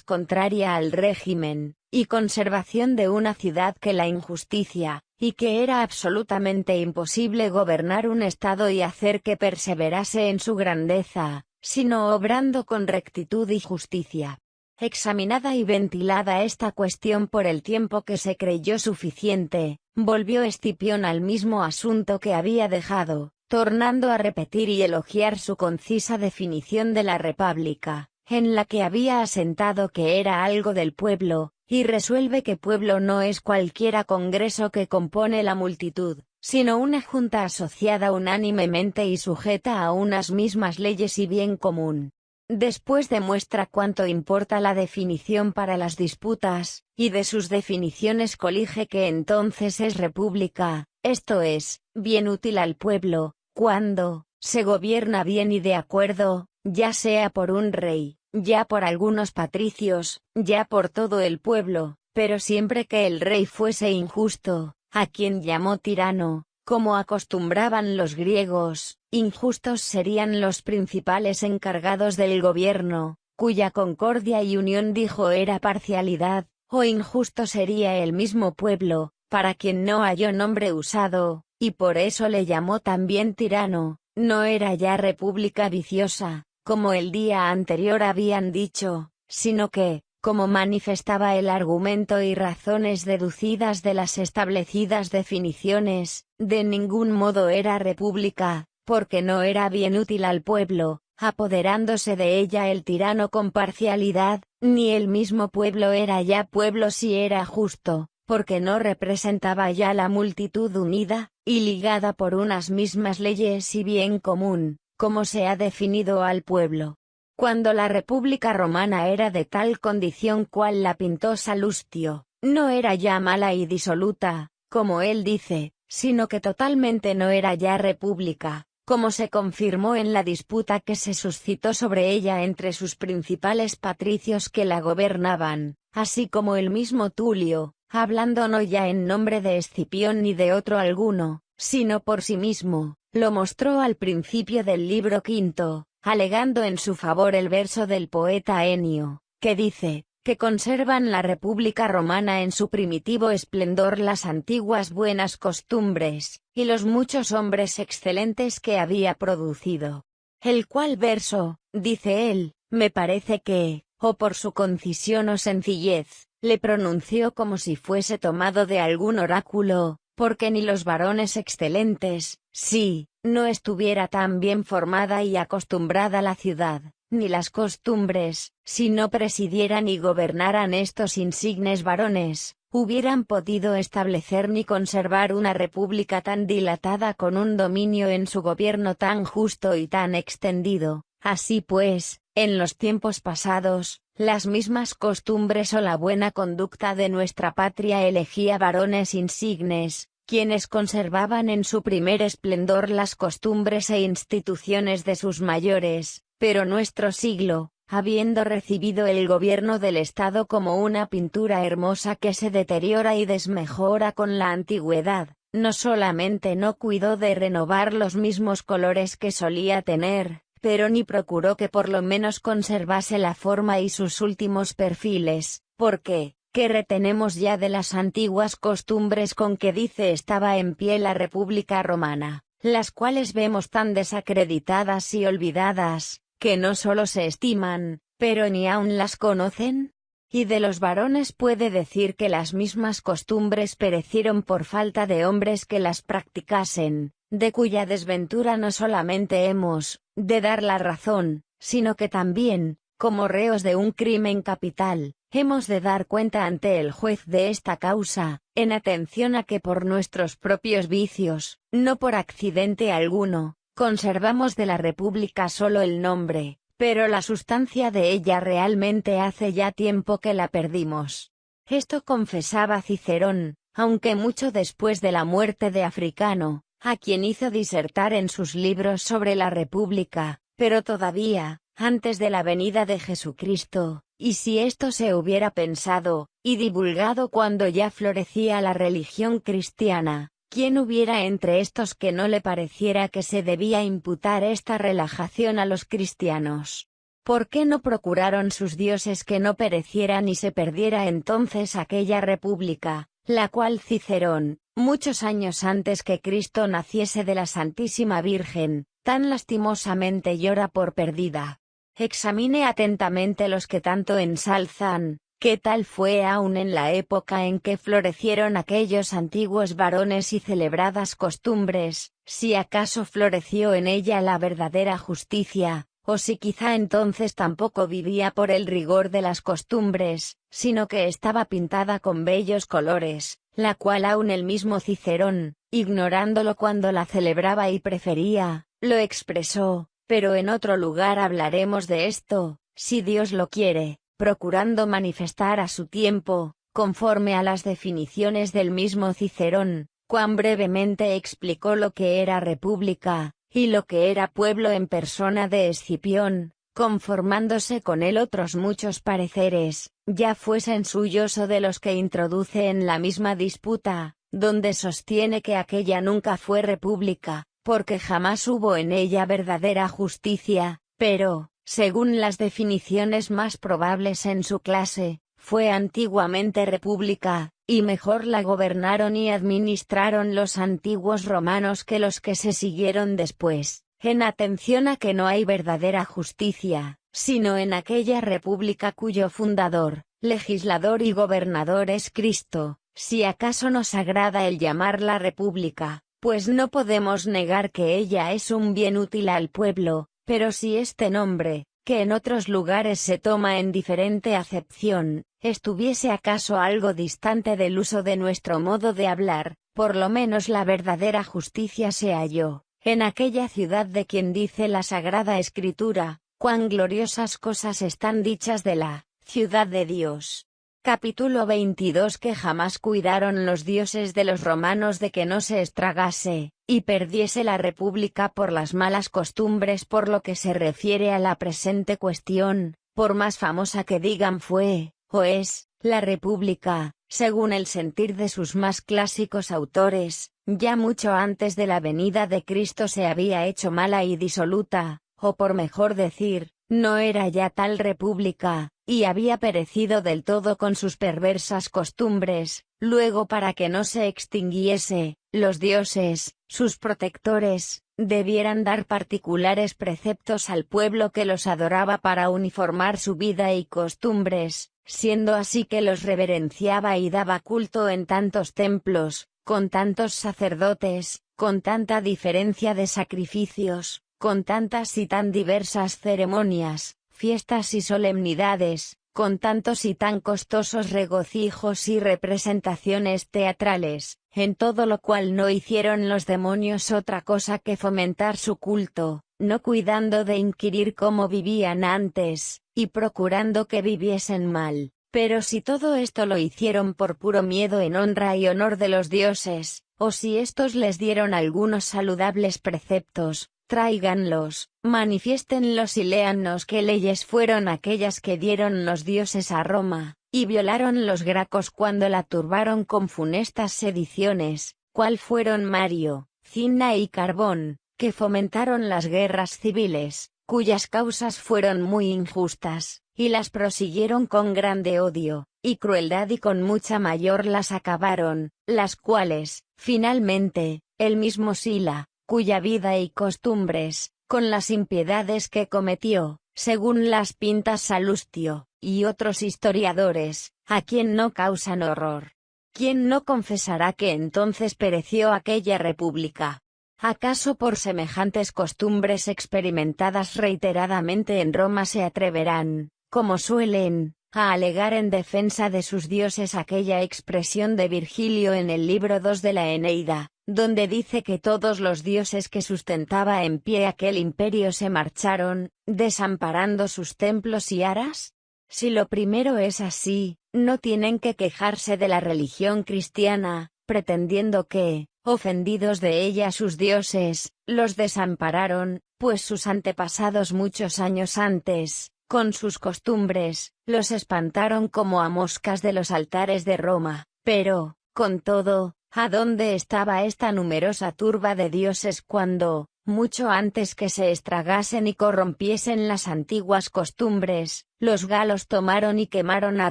contraria al régimen y conservación de una ciudad que la injusticia, y que era absolutamente imposible gobernar un estado y hacer que perseverase en su grandeza, sino obrando con rectitud y justicia. Examinada y ventilada esta cuestión por el tiempo que se creyó suficiente, volvió Escipión al mismo asunto que había dejado, tornando a repetir y elogiar su concisa definición de la república, en la que había asentado que era algo del pueblo, y resuelve que pueblo no es cualquiera congreso que compone la multitud, sino una junta asociada unánimemente y sujeta a unas mismas leyes y bien común. Después demuestra cuánto importa la definición para las disputas, y de sus definiciones colige que entonces es república, esto es, bien útil al pueblo, cuando se gobierna bien y de acuerdo, ya sea por un rey, ya por algunos patricios, ya por todo el pueblo, pero siempre que el rey fuese injusto, a quien llamó tirano, como acostumbraban los griegos, injustos serían los principales encargados del gobierno, cuya concordia y unión dijo era parcialidad, o injusto sería el mismo pueblo, para quien no halló nombre usado, y por eso le llamó también tirano, no era ya república viciosa, como el día anterior habían dicho, sino que, como manifestaba el argumento y razones deducidas de las establecidas definiciones, de ningún modo era república, porque no era bien útil al pueblo, apoderándose de ella el tirano con parcialidad, ni el mismo pueblo era ya pueblo si era justo, porque no representaba ya la multitud unida, y ligada por unas mismas leyes y bien común, como se ha definido al pueblo. Cuando la República Romana era de tal condición cual la pintó Salustio, no era ya mala y disoluta, como él dice, sino que totalmente no era ya república, como se confirmó en la disputa que se suscitó sobre ella entre sus principales patricios que la gobernaban, así como el mismo Tulio, hablando no ya en nombre de Escipión ni de otro alguno, sino por sí mismo, lo mostró al principio del libro quinto, alegando en su favor el verso del poeta Enio, que dice, que conservan la República Romana en su primitivo esplendor las antiguas buenas costumbres, y los muchos hombres excelentes que había producido. El cual verso, dice él, me parece que, o por su concisión o sencillez, le pronunció como si fuese tomado de algún oráculo, porque ni los varones excelentes, sí, no estuviera tan bien formada y acostumbrada la ciudad, ni las costumbres, si no presidieran y gobernaran estos insignes varones, hubieran podido establecer ni conservar una república tan dilatada con un dominio en su gobierno tan justo y tan extendido. Así pues, en los tiempos pasados, las mismas costumbres o la buena conducta de nuestra patria elegía varones insignes, quienes conservaban en su primer esplendor las costumbres e instituciones de sus mayores, pero nuestro siglo, habiendo recibido el gobierno del Estado como una pintura hermosa que se deteriora y desmejora con la antigüedad, no solamente no cuidó de renovar los mismos colores que solía tener, pero ni procuró que por lo menos conservase la forma y sus últimos perfiles, porque, ¿qué retenemos ya de las antiguas costumbres con que dice estaba en pie la República Romana, las cuales vemos tan desacreditadas y olvidadas, que no solo se estiman, pero ni aun las conocen? Y de los varones puede decir que las mismas costumbres perecieron por falta de hombres que las practicasen, de cuya desventura no solamente hemos de dar la razón, sino que también, como reos de un crimen capital, hemos de dar cuenta ante el juez de esta causa, en atención a que por nuestros propios vicios, no por accidente alguno, conservamos de la República solo el nombre, pero la sustancia de ella realmente hace ya tiempo que la perdimos. Esto confesaba Cicerón, aunque mucho después de la muerte de Africano, a quien hizo disertar en sus libros sobre la República, pero todavía, antes de la venida de Jesucristo, y si esto se hubiera pensado, y divulgado cuando ya florecía la religión cristiana, ¿quién hubiera entre estos que no le pareciera que se debía imputar esta relajación a los cristianos? ¿Por qué no procuraron sus dioses que no pereciera ni se perdiera entonces aquella república, la cual Cicerón, muchos años antes que Cristo naciese de la Santísima Virgen, tan lastimosamente llora por perdida? Examine atentamente los que tanto ensalzan, qué tal fue aún en la época en que florecieron aquellos antiguos varones y celebradas costumbres, si acaso floreció en ella la verdadera justicia, o si quizá entonces tampoco vivía por el rigor de las costumbres, sino que estaba pintada con bellos colores, la cual aún el mismo Cicerón, ignorándolo cuando la celebraba y prefería, lo expresó, pero en otro lugar hablaremos de esto, si Dios lo quiere, procurando manifestar a su tiempo, conforme a las definiciones del mismo Cicerón, cuán brevemente explicó lo que era república, y lo que era pueblo en persona de Escipión, conformándose con él otros muchos pareceres, ya fuesen suyos o de los que introduce en la misma disputa, donde sostiene que aquella nunca fue república, porque jamás hubo en ella verdadera justicia, pero, según las definiciones más probables en su clase, fue antiguamente república, y mejor la gobernaron y administraron los antiguos romanos que los que se siguieron después, en atención a que no hay verdadera justicia, sino en aquella república cuyo fundador, legislador y gobernador es Cristo, si acaso nos agrada el llamarla república, pues no podemos negar que ella es un bien útil al pueblo, pero si este nombre, que en otros lugares se toma en diferente acepción, estuviese acaso algo distante del uso de nuestro modo de hablar, por lo menos la verdadera justicia se halló, en aquella ciudad de quien dice la Sagrada Escritura, cuán gloriosas cosas están dichas de la ciudad de Dios. Capítulo 22. Que jamás cuidaron los dioses de los romanos de que no se estragase, y perdiese la república por las malas costumbres. Por lo que se refiere a la presente cuestión, por más famosa que digan fue, o es, la república, según el sentir de sus más clásicos autores, ya mucho antes de la venida de Cristo se había hecho mala y disoluta, o por mejor decir, no era ya tal república, y había perecido del todo con sus perversas costumbres. Luego, para que no se extinguiese, los dioses, sus protectores, debieran dar particulares preceptos al pueblo que los adoraba para uniformar su vida y costumbres, siendo así que los reverenciaba y daba culto en tantos templos, con tantos sacerdotes, con tanta diferencia de sacrificios, con tantas y tan diversas ceremonias, fiestas y solemnidades, con tantos y tan costosos regocijos y representaciones teatrales, en todo lo cual no hicieron los demonios otra cosa que fomentar su culto, no cuidando de inquirir cómo vivían antes, y procurando que viviesen mal. Pero si todo esto lo hicieron por puro miedo en honra y honor de los dioses, o si éstos les dieron algunos saludables preceptos, tráiganlos, manifiéstenlos y léannos qué leyes fueron aquellas que dieron los dioses a Roma, y violaron los gracos cuando la turbaron con funestas sediciones, cuál fueron Mario, Cinna y Carbón, que fomentaron las guerras civiles, cuyas causas fueron muy injustas, y las prosiguieron con grande odio, y crueldad y con mucha mayor las acabaron, las cuales, finalmente, el mismo Sila, cuya vida y costumbres, con las impiedades que cometió, según las pinta Salustio, y otros historiadores, a quien no causan horror. ¿Quién no confesará que entonces pereció aquella república? ¿Acaso por semejantes costumbres experimentadas reiteradamente en Roma se atreverán, como suelen, a alegar en defensa de sus dioses aquella expresión de Virgilio en el libro 2 de la Eneida, donde dice que todos los dioses que sustentaba en pie aquel imperio se marcharon, desamparando sus templos y aras? Si lo primero es así, no tienen que quejarse de la religión cristiana, pretendiendo que, ofendidos de ella sus dioses, los desampararon, pues sus antepasados muchos años antes, con sus costumbres, los espantaron como a moscas de los altares de Roma. Pero, con todo, ¿a dónde estaba esta numerosa turba de dioses cuando, mucho antes que se estragasen y corrompiesen las antiguas costumbres, los galos tomaron y quemaron a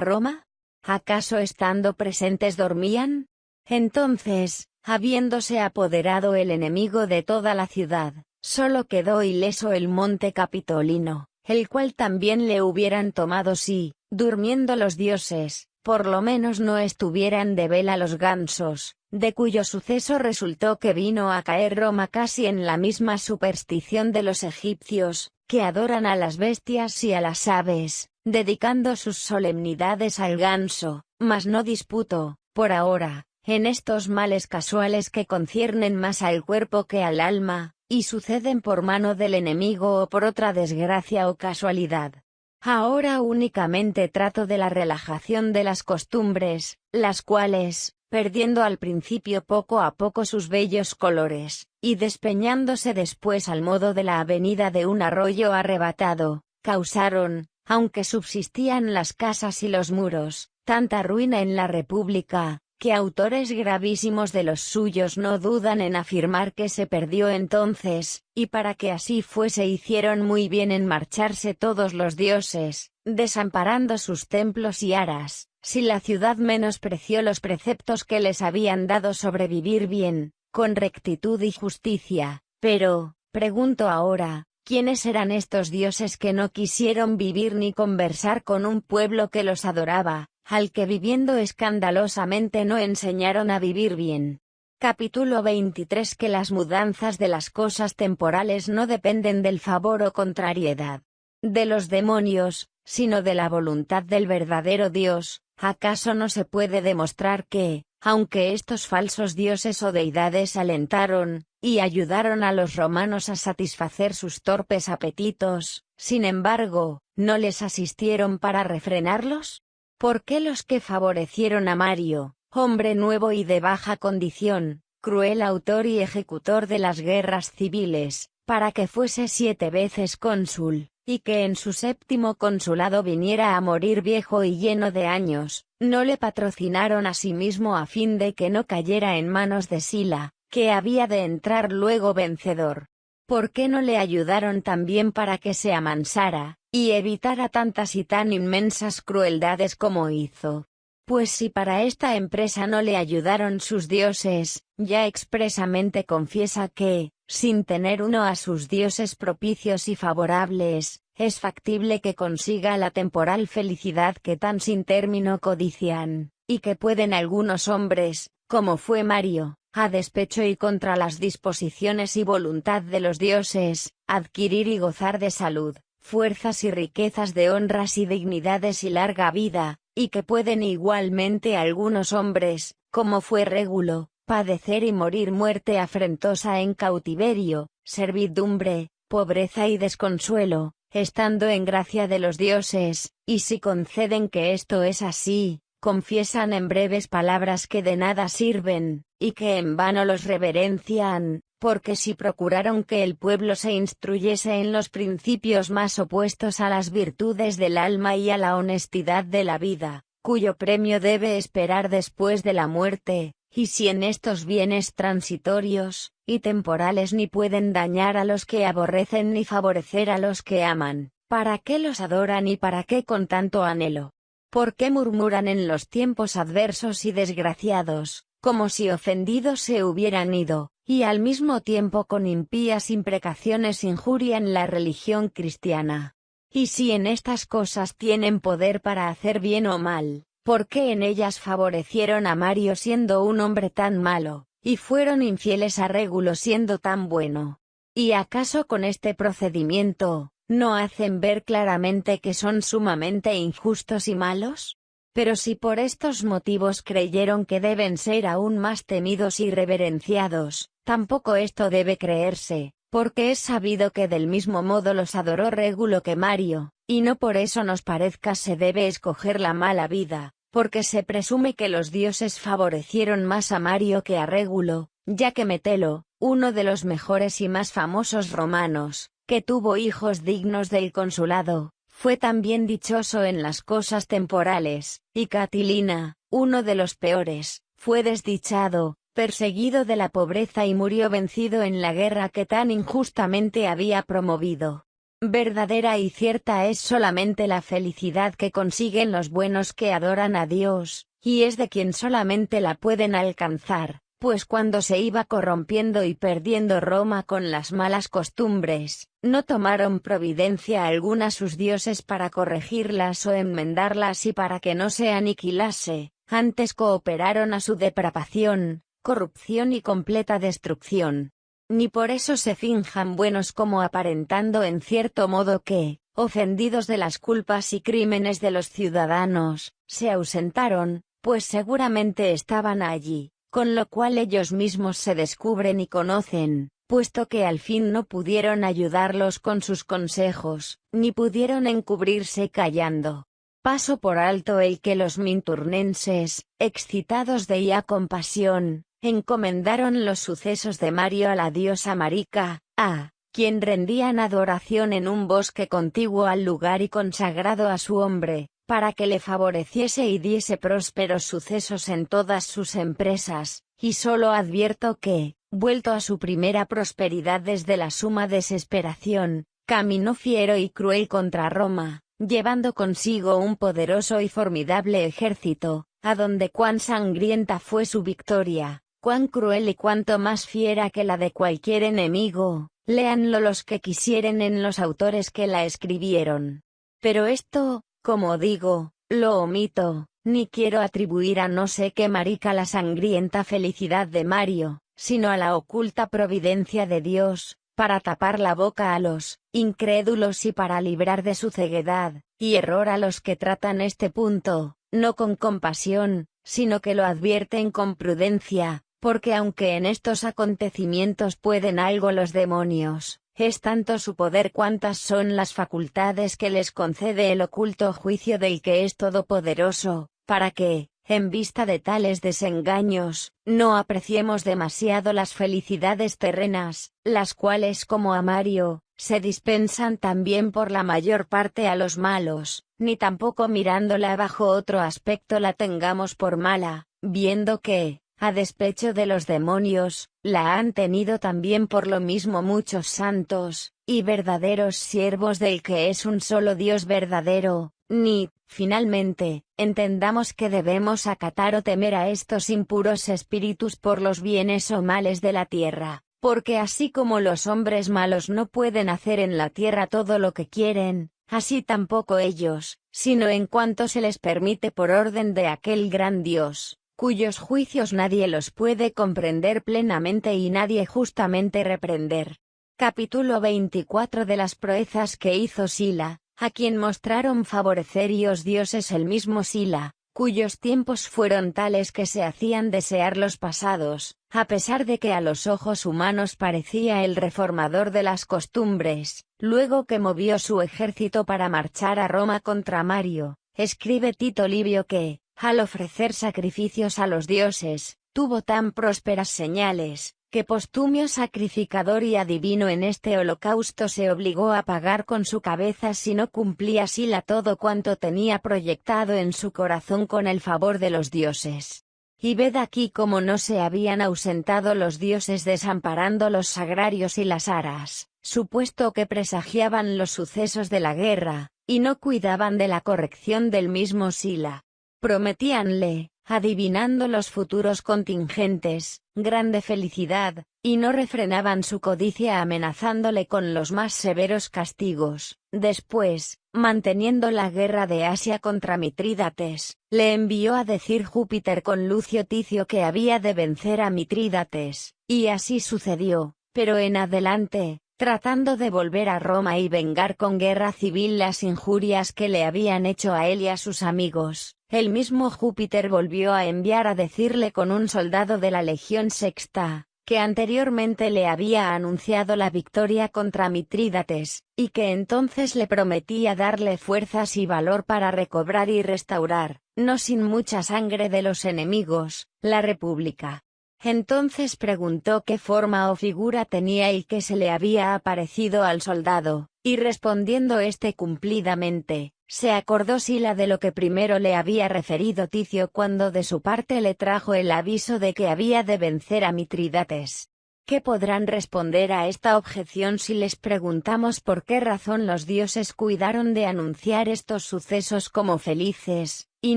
Roma? ¿Acaso estando presentes dormían? Entonces, habiéndose apoderado el enemigo de toda la ciudad, solo quedó ileso el monte Capitolino, el cual también le hubieran tomado si, durmiendo los dioses, por lo menos no estuvieran de vela los gansos, de cuyo suceso resultó que vino a caer Roma casi en la misma superstición de los egipcios, que adoran a las bestias y a las aves, dedicando sus solemnidades al ganso, mas no disputo, por ahora, en estos males casuales que conciernen más al cuerpo que al alma, y suceden por mano del enemigo o por otra desgracia o casualidad. Ahora únicamente trato de la relajación de las costumbres, las cuales, perdiendo al principio poco a poco sus bellos colores, y despeñándose después al modo de la avenida de un arroyo arrebatado, causaron, aunque subsistían las casas y los muros, tanta ruina en la República, que autores gravísimos de los suyos no dudan en afirmar que se perdió entonces, y para que así fuese hicieron muy bien en marcharse todos los dioses, desamparando sus templos y aras, si la ciudad menospreció los preceptos que les habían dado sobre vivir bien, con rectitud y justicia. Pero, pregunto ahora, ¿quiénes eran estos dioses que no quisieron vivir ni conversar con un pueblo que los adoraba, al que viviendo escandalosamente no enseñaron a vivir bien? Capítulo 23. Que las mudanzas de las cosas temporales no dependen del favor o contrariedad de los demonios, sino de la voluntad del verdadero Dios. ¿Acaso no se puede demostrar que, aunque estos falsos dioses o deidades alentaron, y ayudaron a los romanos a satisfacer sus torpes apetitos, sin embargo, no les asistieron para refrenarlos? ¿Por qué los que favorecieron a Mario, hombre nuevo y de baja condición, cruel autor y ejecutor de las guerras civiles, para que fuese 7 veces cónsul, y que en su 7º consulado viniera a morir viejo y lleno de años, no le patrocinaron a sí mismo a fin de que no cayera en manos de Sila, que había de entrar luego vencedor? ¿Por qué no le ayudaron también para que se amansara, y evitara tantas y tan inmensas crueldades como hizo? Pues si para esta empresa no le ayudaron sus dioses, ya expresamente confiesa que, sin tener uno a sus dioses propicios y favorables, es factible que consiga la temporal felicidad que tan sin término codician, y que pueden algunos hombres, como fue Mario, a despecho y contra las disposiciones y voluntad de los dioses, adquirir y gozar de salud, fuerzas y riquezas, de honras y dignidades y larga vida, y que pueden igualmente algunos hombres, como fue Régulo, padecer y morir muerte afrentosa en cautiverio, servidumbre, pobreza y desconsuelo, estando en gracia de los dioses, y si conceden que esto es así, confiesan en breves palabras que de nada sirven, y que en vano los reverencian, porque si procuraron que el pueblo se instruyese en los principios más opuestos a las virtudes del alma y a la honestidad de la vida, cuyo premio debe esperar después de la muerte, y si en estos bienes transitorios y temporales ni pueden dañar a los que aborrecen ni favorecer a los que aman, ¿para qué los adoran y para qué con tanto anhelo? ¿Por qué murmuran en los tiempos adversos y desgraciados, como si ofendidos se hubieran ido, y al mismo tiempo con impías imprecaciones injurian la religión cristiana? Y si en estas cosas tienen poder para hacer bien o mal, ¿por qué en ellas favorecieron a Mario siendo un hombre tan malo, y fueron infieles a Régulo siendo tan bueno? ¿Y acaso con este procedimiento no hacen ver claramente que son sumamente injustos y malos? Pero si por estos motivos creyeron que deben ser aún más temidos y reverenciados, tampoco esto debe creerse, porque es sabido que del mismo modo los adoró Régulo que Mario, y no por eso nos parezca se debe escoger la mala vida, porque se presume que los dioses favorecieron más a Mario que a Régulo, ya que Metelo, uno de los mejores y más famosos romanos, que tuvo hijos dignos del consulado, fue también dichoso en las cosas temporales, y Catilina, uno de los peores, fue desdichado, perseguido de la pobreza y murió vencido en la guerra que tan injustamente había promovido. Verdadera y cierta es solamente la felicidad que consiguen los buenos que adoran a Dios, y es de quien solamente la pueden alcanzar, pues cuando se iba corrompiendo y perdiendo Roma con las malas costumbres, no tomaron providencia alguna sus dioses para corregirlas o enmendarlas y para que no se aniquilase, antes cooperaron a su depravación, corrupción y completa destrucción. Ni por eso se finjan buenos como aparentando en cierto modo que, ofendidos de las culpas y crímenes de los ciudadanos, se ausentaron, pues seguramente estaban allí, con lo cual ellos mismos se descubren y conocen, puesto que al fin no pudieron ayudarlos con sus consejos, ni pudieron encubrirse callando. Paso por alto el que los minturnenses, excitados de ella compasión, encomendaron los sucesos de Mario a la diosa Marica, a quien rendían adoración en un bosque contiguo al lugar y consagrado a su hombre, para que le favoreciese y diese prósperos sucesos en todas sus empresas, y solo advierto que, vuelto a su primera prosperidad desde la suma desesperación, caminó fiero y cruel contra Roma, llevando consigo un poderoso y formidable ejército, a donde cuán sangrienta fue su victoria, cuán cruel y cuánto más fiera que la de cualquier enemigo, léanlo los que quisieren en los autores que la escribieron. Pero esto, como digo, lo omito, ni quiero atribuir a no sé qué Marica la sangrienta felicidad de Mario, sino a la oculta providencia de Dios, para tapar la boca a los incrédulos y para librar de su ceguedad y error a los que tratan este punto, no con compasión, sino que lo advierten con prudencia, porque aunque en estos acontecimientos pueden algo los demonios, es tanto su poder cuantas son las facultades que les concede el oculto juicio del que es todopoderoso, para que, en vista de tales desengaños, no apreciemos demasiado las felicidades terrenas, las cuales como a Mario, se dispensan también por la mayor parte a los malos, ni tampoco mirándola bajo otro aspecto la tengamos por mala, viendo que, a despecho de los demonios, la han tenido también por lo mismo muchos santos, y verdaderos siervos del que es un solo Dios verdadero, ni, finalmente, entendamos que debemos acatar o temer a estos impuros espíritus por los bienes o males de la tierra, porque así como los hombres malos no pueden hacer en la tierra todo lo que quieren, así tampoco ellos, sino en cuanto se les permite por orden de aquel gran Dios, cuyos juicios nadie los puede comprender plenamente y nadie justamente reprender. Capítulo 24 de las proezas que hizo Sila, a quien mostraron favorecerios dioses el mismo Sila, cuyos tiempos fueron tales que se hacían desear los pasados, a pesar de que a los ojos humanos parecía el reformador de las costumbres, luego que movió su ejército para marchar a Roma contra Mario, escribe Tito Livio que, al ofrecer sacrificios a los dioses, tuvo tan prósperas señales, que Postumio sacrificador y adivino en este holocausto se obligó a pagar con su cabeza si no cumplía Sila todo cuanto tenía proyectado en su corazón con el favor de los dioses. Y ved aquí cómo no se habían ausentado los dioses desamparando los sagrarios y las aras, supuesto que presagiaban los sucesos de la guerra, y no cuidaban de la corrección del mismo Sila. Prometíanle, adivinando los futuros contingentes, grande felicidad, y no refrenaban su codicia amenazándole con los más severos castigos. Después, manteniendo la guerra de Asia contra Mitrídates, le envió a decir Júpiter con Lucio Ticio que había de vencer a Mitrídates, y así sucedió, pero en adelante, tratando de volver a Roma y vengar con guerra civil las injurias que le habían hecho a él y a sus amigos, el mismo Júpiter volvió a enviar a decirle con un soldado de la Legión Sexta, que anteriormente le había anunciado la victoria contra Mitrídates, y que entonces le prometía darle fuerzas y valor para recobrar y restaurar, no sin mucha sangre de los enemigos, la República. Entonces preguntó qué forma o figura tenía y qué se le había aparecido al soldado, y respondiendo éste cumplidamente, se acordó Sila de lo que primero le había referido Ticio cuando de su parte le trajo el aviso de que había de vencer a Mitrídates. ¿Qué podrán responder a esta objeción si les preguntamos por qué razón los dioses cuidaron de anunciar estos sucesos como felices, y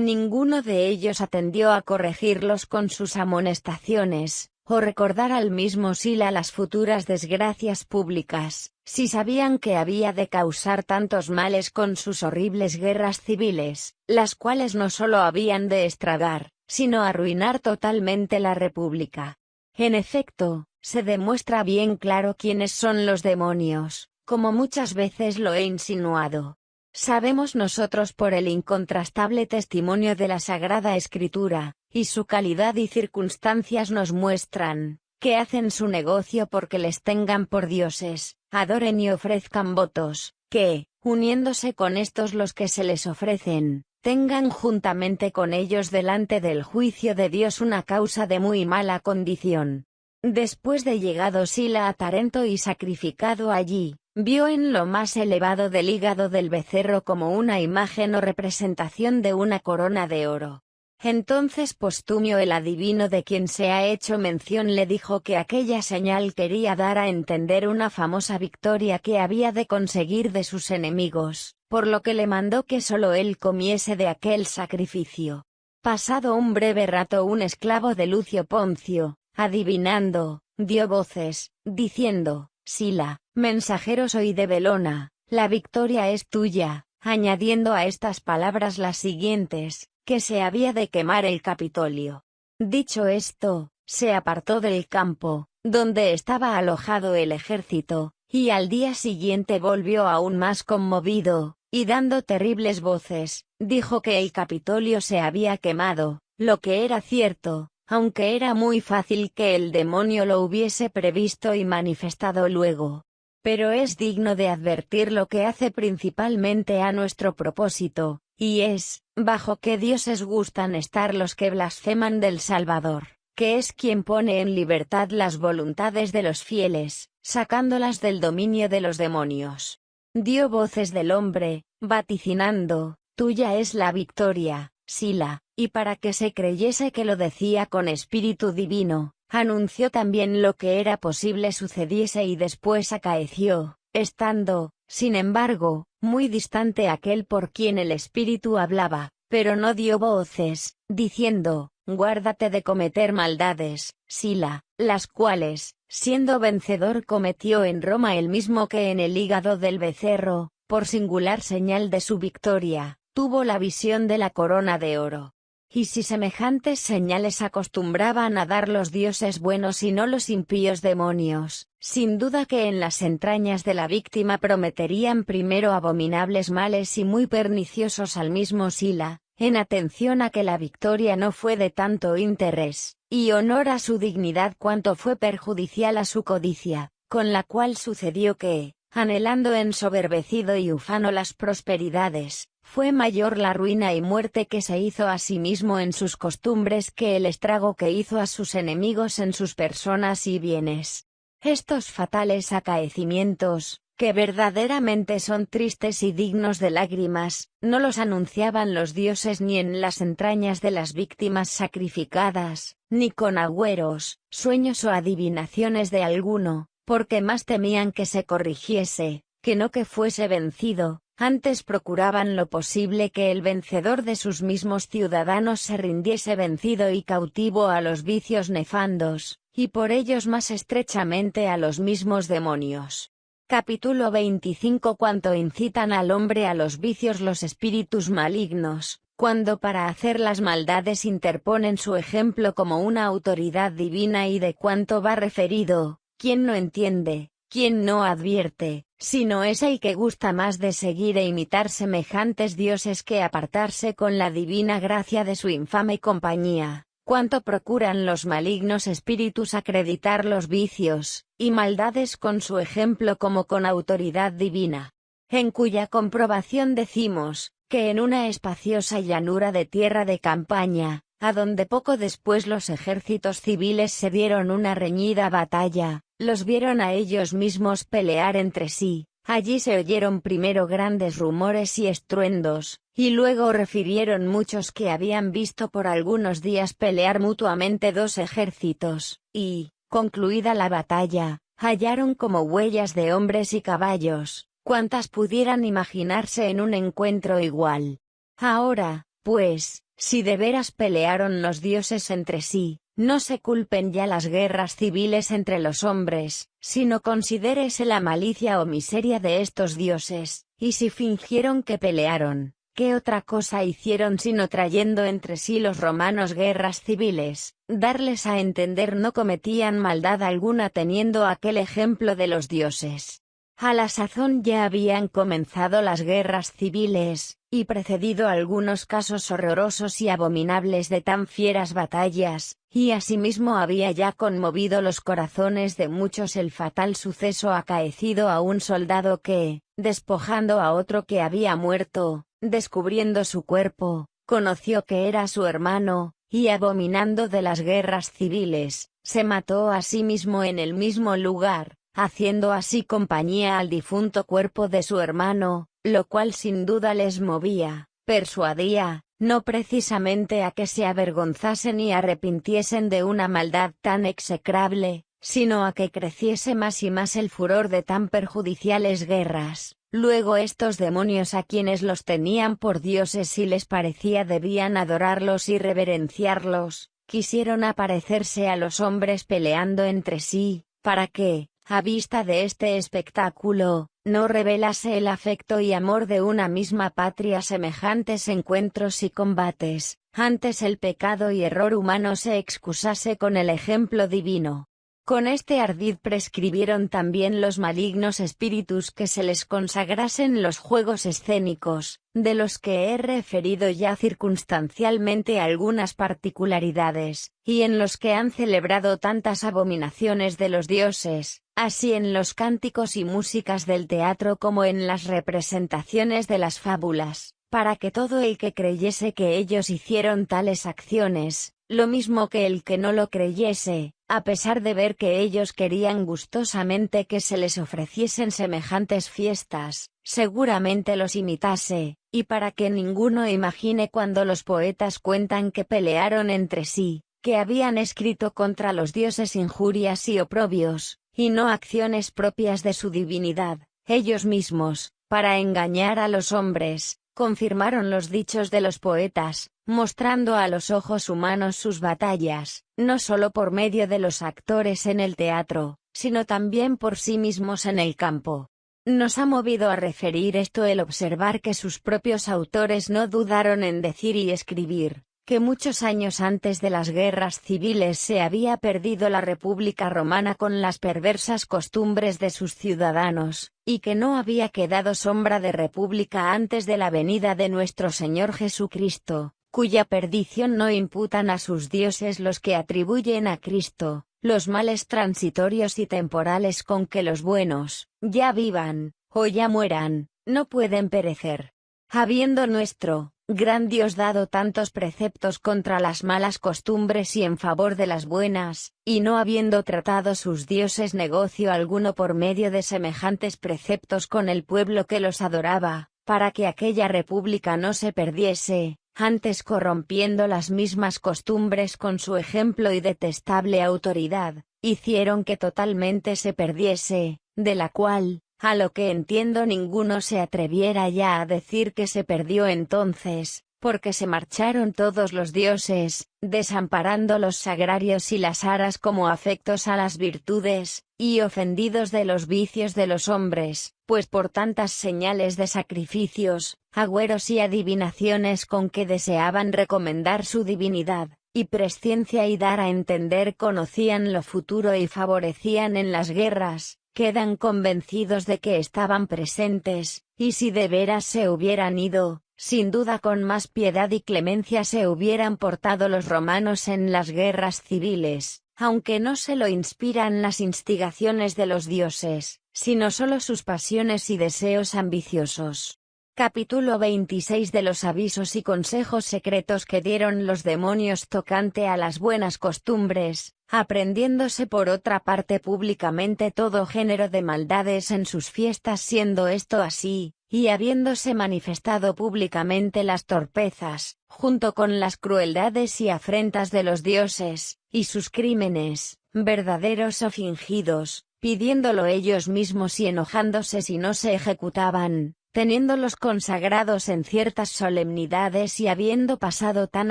ninguno de ellos atendió a corregirlos con sus amonestaciones, o recordar al mismo Sila las futuras desgracias públicas, si sabían que había de causar tantos males con sus horribles guerras civiles, las cuales no solo habían de estragar, sino arruinar totalmente la República? En efecto, se demuestra bien claro quiénes son los demonios, como muchas veces lo he insinuado. Sabemos nosotros por el incontrastable testimonio de la Sagrada Escritura, y su calidad y circunstancias nos muestran, que hacen su negocio porque les tengan por dioses, adoren y ofrezcan votos, que, uniéndose con estos los que se les ofrecen, tengan juntamente con ellos delante del juicio de Dios una causa de muy mala condición. Después de llegado Sila a Tarento y sacrificado allí, vio en lo más elevado del hígado del becerro como una imagen o representación de una corona de oro. Entonces Postumio el adivino de quien se ha hecho mención le dijo que aquella señal quería dar a entender una famosa victoria que había de conseguir de sus enemigos, por lo que le mandó que solo él comiese de aquel sacrificio. Pasado un breve rato un esclavo de Lucio Poncio, adivinando, dio voces, diciendo: Sila, mensajero soy de Belona, la victoria es tuya, añadiendo a estas palabras las siguientes, que se había de quemar el Capitolio. Dicho esto, se apartó del campo, donde estaba alojado el ejército, y al día siguiente volvió aún más conmovido, y dando terribles voces, dijo que el Capitolio se había quemado, lo que era cierto, aunque era muy fácil que el demonio lo hubiese previsto y manifestado luego. pero es digno de advertir lo que hace principalmente a nuestro propósito, y es, bajo qué dioses gustan estar los que blasfeman del Salvador, que es quien pone en libertad las voluntades de los fieles, sacándolas del dominio de los demonios. Dio voces del hombre, vaticinando, tuya es la victoria, Sila, y para que se creyese que lo decía con espíritu divino, anunció también lo que era posible sucediese y después acaeció, estando, sin embargo, muy distante aquel por quien el espíritu hablaba, pero no dio voces, diciendo, guárdate de cometer maldades, Sila, las cuales, siendo vencedor cometió en Roma el mismo que en el hígado del becerro, por singular señal de su victoria, tuvo la visión de la corona de oro. Y si semejantes señales acostumbraban a dar los dioses buenos y no los impíos demonios, sin duda que en las entrañas de la víctima prometerían primero abominables males y muy perniciosos al mismo Sila, en atención a que la victoria no fue de tanto interés y honor a su dignidad cuanto fue perjudicial a su codicia, con la cual sucedió que, anhelando ensoberbecido y ufano las prosperidades, fue mayor la ruina y muerte que se hizo a sí mismo en sus costumbres que el estrago que hizo a sus enemigos en sus personas y bienes. Estos fatales acaecimientos, que verdaderamente son tristes y dignos de lágrimas, no los anunciaban los dioses ni en las entrañas de las víctimas sacrificadas, ni con agüeros, sueños o adivinaciones de alguno, porque más temían que se corrigiese, que no que fuese vencido. Antes procuraban lo posible que el vencedor de sus mismos ciudadanos se rindiese vencido y cautivo a los vicios nefandos, y por ellos más estrechamente a los mismos demonios. Capítulo 25. Cuanto incitan al hombre a los vicios los espíritus malignos, cuando para hacer las maldades interponen su ejemplo como una autoridad divina y de cuánto va referido, ¿quién no entiende? ¿Quién no advierte, sino ese y que gusta más de seguir e imitar semejantes dioses que apartarse con la divina gracia de su infame compañía? Cuánto procuran los malignos espíritus acreditar los vicios y maldades con su ejemplo como con autoridad divina. En cuya comprobación decimos, que en una espaciosa llanura de tierra de campaña, a donde poco después los ejércitos civiles se dieron una reñida batalla, los vieron a ellos mismos pelear entre sí. Allí se oyeron primero grandes rumores y estruendos, y luego refirieron muchos que habían visto por algunos días pelear mutuamente dos ejércitos, y, concluida la batalla, hallaron como huellas de hombres y caballos, cuantas pudieran imaginarse en un encuentro igual. Ahora, pues, si de veras pelearon los dioses entre sí, no se culpen ya las guerras civiles entre los hombres, sino considérese la malicia o miseria de estos dioses, y si fingieron que pelearon, ¿qué otra cosa hicieron sino trayendo entre sí los romanos guerras civiles? Darles a entender no cometían maldad alguna teniendo aquel ejemplo de los dioses. A la sazón ya habían comenzado las guerras civiles, y precedido algunos casos horrorosos y abominables de tan fieras batallas, y asimismo había ya conmovido los corazones de muchos el fatal suceso acaecido a un soldado que, despojando a otro que había muerto, descubriendo su cuerpo, conoció que era su hermano, y abominando de las guerras civiles, se mató a sí mismo en el mismo lugar, haciendo así compañía al difunto cuerpo de su hermano, lo cual sin duda les movía, persuadía, no precisamente a que se avergonzasen y arrepintiesen de una maldad tan execrable, sino a que creciese más y más el furor de tan perjudiciales guerras. Luego estos demonios a quienes los tenían por dioses y les parecía debían adorarlos y reverenciarlos, quisieron aparecerse a los hombres peleando entre sí, para que, a vista de este espectáculo, no revelase el afecto y amor de una misma patria semejantes encuentros y combates, antes el pecado y error humano se excusase con el ejemplo divino. Con este ardid prescribieron también los malignos espíritus que se les consagrasen los juegos escénicos, de los que he referido ya circunstancialmente algunas particularidades, y en los que han celebrado tantas abominaciones de los dioses, así en los cánticos y músicas del teatro como en las representaciones de las fábulas, para que todo el que creyese que ellos hicieron tales acciones, lo mismo que el que no lo creyese, a pesar de ver que ellos querían gustosamente que se les ofreciesen semejantes fiestas, seguramente los imitase, y para que ninguno imagine cuando los poetas cuentan que pelearon entre sí, que habían escrito contra los dioses injurias y oprobios, y no acciones propias de su divinidad, ellos mismos, para engañar a los hombres, confirmaron los dichos de los poetas, mostrando a los ojos humanos sus batallas, no solo por medio de los actores en el teatro, sino también por sí mismos en el campo. Nos ha movido a referir esto el observar que sus propios autores no dudaron en decir y escribir, que muchos años antes de las guerras civiles se había perdido la República Romana con las perversas costumbres de sus ciudadanos, y que no había quedado sombra de república antes de la venida de nuestro Señor Jesucristo, cuya perdición no imputan a sus dioses los que atribuyen a Cristo, los males transitorios y temporales con que los buenos, ya vivan, o ya mueran, no pueden perecer. Habiendo nuestro gran Dios dado tantos preceptos contra las malas costumbres y en favor de las buenas, y no habiendo tratado sus dioses negocio alguno por medio de semejantes preceptos con el pueblo que los adoraba, para que aquella república no se perdiese, antes corrompiendo las mismas costumbres con su ejemplo y detestable autoridad, hicieron que totalmente se perdiese, de la cual, a lo que entiendo ninguno se atreviera ya a decir que se perdió entonces, porque se marcharon todos los dioses, desamparando los sagrarios y las aras como afectos a las virtudes, y ofendidos de los vicios de los hombres, pues por tantas señales de sacrificios, agüeros y adivinaciones con que deseaban recomendar su divinidad, y presciencia y dar a entender conocían lo futuro y favorecían en las guerras, quedan convencidos de que estaban presentes, y si de veras se hubieran ido, sin duda con más piedad y clemencia se hubieran portado los romanos en las guerras civiles, aunque no se lo inspiran las instigaciones de los dioses, sino solo sus pasiones y deseos ambiciosos. Capítulo 26 de los avisos y consejos secretos que dieron los demonios tocante a las buenas costumbres, aprendiéndose por otra parte públicamente todo género de maldades en sus fiestas, siendo esto así, y habiéndose manifestado públicamente las torpezas, junto con las crueldades y afrentas de los dioses, y sus crímenes, verdaderos o fingidos, pidiéndolo ellos mismos y enojándose si no se ejecutaban, teniéndolos consagrados en ciertas solemnidades y habiendo pasado tan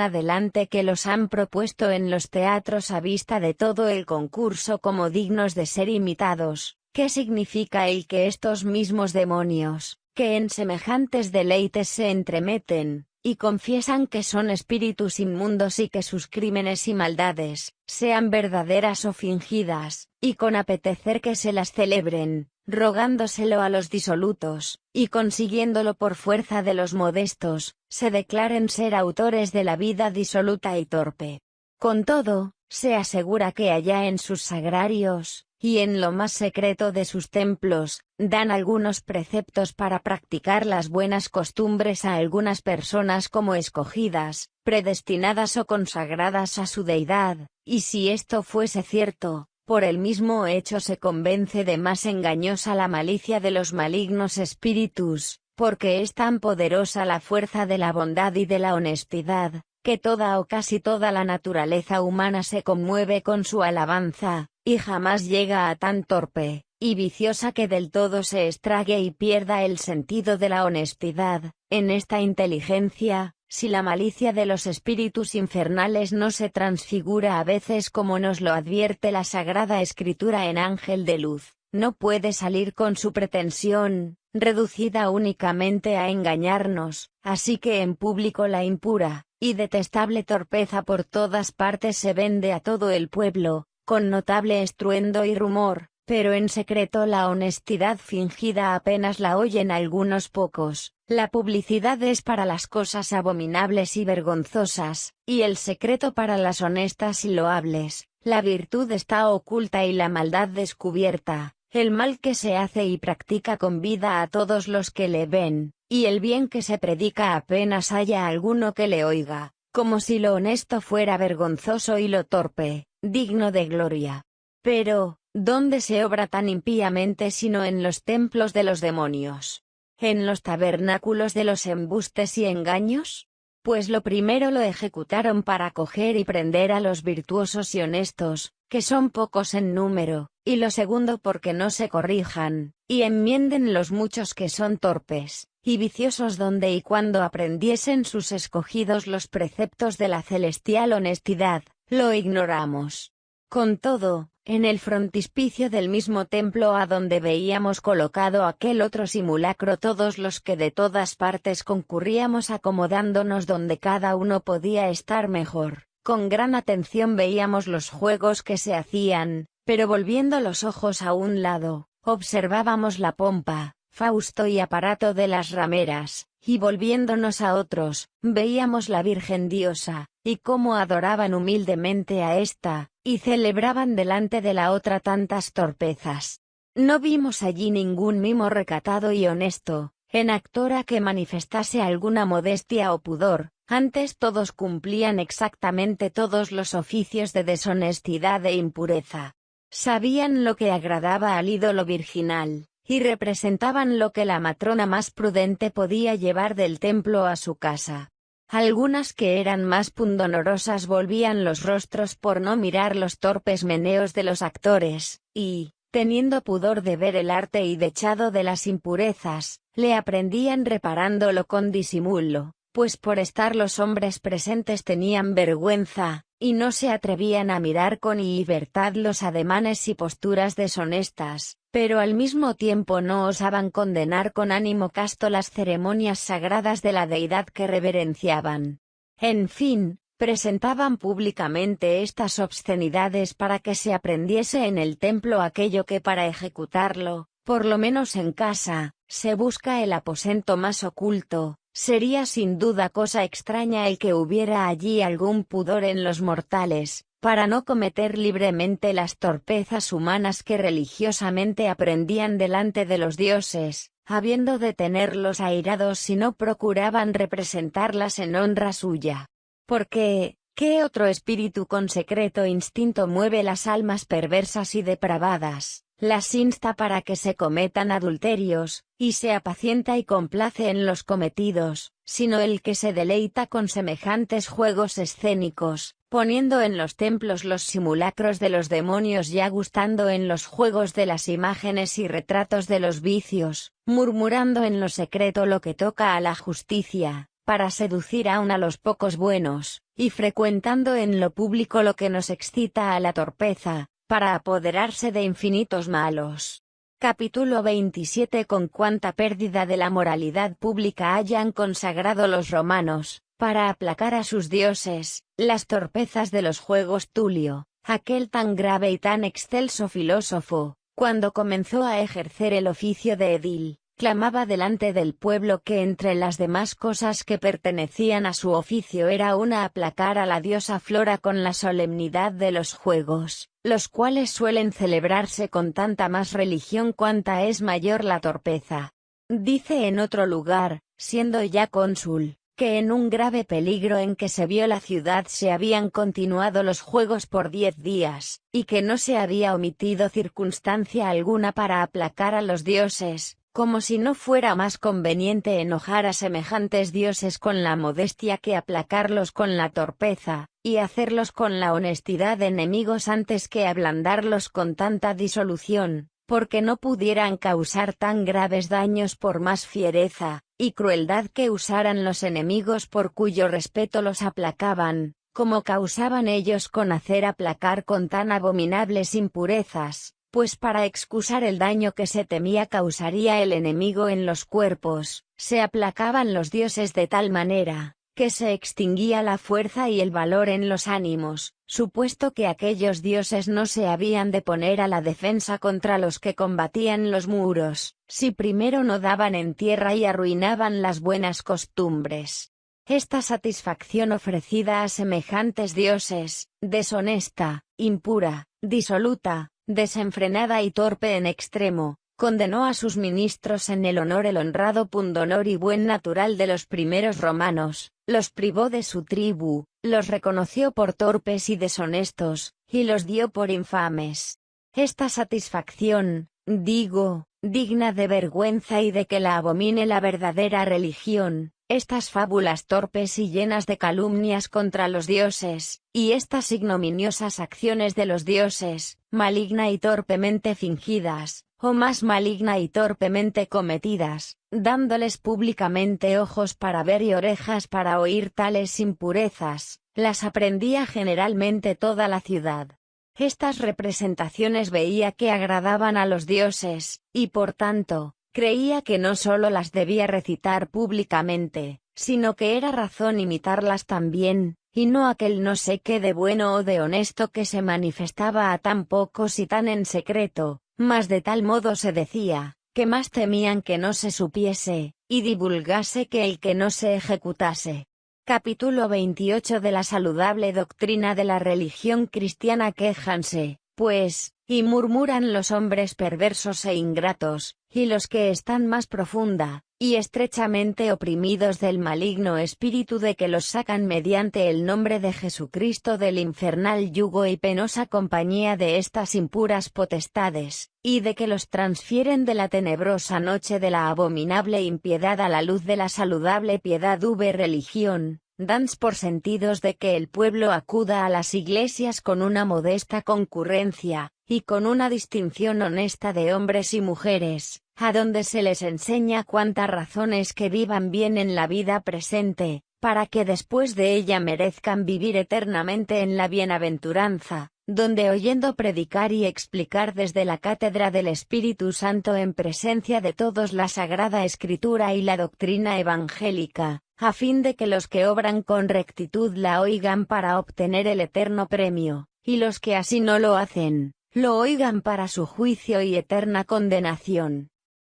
adelante que los han propuesto en los teatros a vista de todo el concurso como dignos de ser imitados. ¿Qué significa el que estos mismos demonios, que en semejantes deleites se entremeten, y confiesan que son espíritus inmundos y que sus crímenes y maldades, sean verdaderas o fingidas, y con apetecer que se las celebren, rogándoselo a los disolutos, y consiguiéndolo por fuerza de los modestos, se declaren ser autores de la vida disoluta y torpe? Con todo, se asegura que allá en sus sagrarios, y en lo más secreto de sus templos, dan algunos preceptos para practicar las buenas costumbres a algunas personas como escogidas, predestinadas o consagradas a su deidad, y si esto fuese cierto, por el mismo hecho se convence de más engañosa la malicia de los malignos espíritus, porque es tan poderosa la fuerza de la bondad y de la honestidad, que toda o casi toda la naturaleza humana se conmueve con su alabanza, y jamás llega a tan torpe y viciosa que del todo se estrague y pierda el sentido de la honestidad. En esta inteligencia, si la malicia de los espíritus infernales no se transfigura a veces como nos lo advierte la Sagrada Escritura en Ángel de Luz, no puede salir con su pretensión, reducida únicamente a engañarnos, así que en público la impura y detestable torpeza por todas partes se vende a todo el pueblo, con notable estruendo y rumor, pero en secreto la honestidad fingida apenas la oyen algunos pocos. La publicidad es para las cosas abominables y vergonzosas, y el secreto para las honestas y loables. La virtud está oculta y la maldad descubierta, el mal que se hace y practica convida a todos los que le ven, y el bien que se predica apenas haya alguno que le oiga, como si lo honesto fuera vergonzoso y lo torpe, digno de gloria. Pero, ¿dónde se obra tan impíamente sino en los templos de los demonios? ¿En los tabernáculos de los embustes y engaños? Pues lo primero lo ejecutaron para coger y prender a los virtuosos y honestos, que son pocos en número, y lo segundo porque no se corrijan, y enmienden los muchos que son torpes, y viciosos donde y cuando aprendiesen sus escogidos los preceptos de la celestial honestidad, lo ignoramos. Con todo, en el frontispicio del mismo templo a donde veíamos colocado aquel otro simulacro todos los que de todas partes concurríamos acomodándonos donde cada uno podía estar mejor, con gran atención veíamos los juegos que se hacían, pero volviendo los ojos a un lado, observábamos la pompa, fausto y aparato de las rameras, y volviéndonos a otros, veíamos la Virgen Diosa, y cómo adoraban humildemente a ésta, y celebraban delante de la otra tantas torpezas. No vimos allí ningún mimo recatado y honesto, en actora que manifestase alguna modestia o pudor, antes todos cumplían exactamente todos los oficios de deshonestidad e impureza. Sabían lo que agradaba al ídolo virginal, y representaban lo que la matrona más prudente podía llevar del templo a su casa. Algunas que eran más pundonorosas volvían los rostros por no mirar los torpes meneos de los actores, y, teniendo pudor de ver el arte y dechado de las impurezas, le aprendían reparándolo con disimulo, pues por estar los hombres presentes tenían vergüenza, y no se atrevían a mirar con libertad los ademanes y posturas deshonestas, pero al mismo tiempo no osaban condenar con ánimo casto las ceremonias sagradas de la deidad que reverenciaban. En fin, presentaban públicamente estas obscenidades para que se aprendiese en el templo aquello que para ejecutarlo, por lo menos en casa, se busca el aposento más oculto. Sería sin duda cosa extraña el que hubiera allí algún pudor en los mortales, para no cometer libremente las torpezas humanas que religiosamente aprendían delante de los dioses, habiendo de tenerlos airados si no procuraban representarlas en honra suya. Porque, ¿qué otro espíritu con secreto instinto mueve las almas perversas y depravadas? Las insta para que se cometan adulterios, y se apacienta y complace en los cometidos, sino el que se deleita con semejantes juegos escénicos, poniendo en los templos los simulacros de los demonios y gustando en los juegos de las imágenes y retratos de los vicios, murmurando en lo secreto lo que toca a la justicia, para seducir aún a los pocos buenos, y frecuentando en lo público lo que nos excita a la torpeza, para apoderarse de infinitos malos. Capítulo 27. Con cuánta pérdida de la moralidad pública hayan consagrado los romanos, para aplacar a sus dioses, las torpezas de los juegos. Tulio, aquel tan grave y tan excelso filósofo, cuando comenzó a ejercer el oficio de edil, clamaba delante del pueblo que entre las demás cosas que pertenecían a su oficio era una aplacar a la diosa Flora con la solemnidad de los juegos, los cuales suelen celebrarse con tanta más religión cuanta es mayor la torpeza. Dice en otro lugar, siendo ya cónsul, que en un grave peligro en que se vio la ciudad se habían continuado los juegos por 10 días, y que no se había omitido circunstancia alguna para aplacar a los dioses, como si no fuera más conveniente enojar a semejantes dioses con la modestia que aplacarlos con la torpeza, y hacerlos con la honestidad enemigos antes que ablandarlos con tanta disolución, porque no pudieran causar tan graves daños por más fiereza y crueldad que usaran los enemigos por cuyo respeto los aplacaban, como causaban ellos con hacer aplacar con tan abominables impurezas. Pues para excusar el daño que se temía causaría el enemigo en los cuerpos, se aplacaban los dioses de tal manera, que se extinguía la fuerza y el valor en los ánimos, supuesto que aquellos dioses no se habían de poner a la defensa contra los que combatían los muros, si primero no daban en tierra y arruinaban las buenas costumbres. Esta satisfacción ofrecida a semejantes dioses, deshonesta, impura, disoluta, desenfrenada y torpe en extremo, condenó a sus ministros en el honrado pundonor y buen natural de los primeros romanos, los privó de su tribu, los reconoció por torpes y deshonestos, y los dio por infames. Esta satisfacción, digo, digna de vergüenza y de que la abomine la verdadera religión, estas fábulas torpes y llenas de calumnias contra los dioses, y estas ignominiosas acciones de los dioses, maligna y torpemente fingidas, o más maligna y torpemente cometidas, dándoles públicamente ojos para ver y orejas para oír tales impurezas, las aprendía generalmente toda la ciudad. Estas representaciones veía que agradaban a los dioses, y por tanto, creía que no solo las debía recitar públicamente, sino que era razón imitarlas también, y no aquel no sé qué de bueno o de honesto que se manifestaba a tan pocos y tan en secreto, mas de tal modo se decía, que más temían que no se supiese, y divulgase que el que no se ejecutase. Capítulo 28 de la saludable doctrina de la religión cristiana. Quéjanse, pues, y murmuran los hombres perversos e ingratos, y los que están más profunda y estrechamente oprimidos del maligno espíritu de que los sacan mediante el nombre de Jesucristo del infernal yugo y penosa compañía de estas impuras potestades, y de que los transfieren de la tenebrosa noche de la abominable impiedad a la luz de la saludable piedad religión, dans por sentidos de que el pueblo acuda a las iglesias con una modesta concurrencia, y con una distinción honesta de hombres y mujeres, a donde se les enseña cuántas razones que vivan bien en la vida presente, para que después de ella merezcan vivir eternamente en la bienaventuranza, donde oyendo predicar y explicar desde la cátedra del Espíritu Santo en presencia de todos la Sagrada Escritura y la doctrina evangélica, a fin de que los que obran con rectitud la oigan para obtener el eterno premio, y los que así no lo hacen, lo oigan para su juicio y eterna condenación.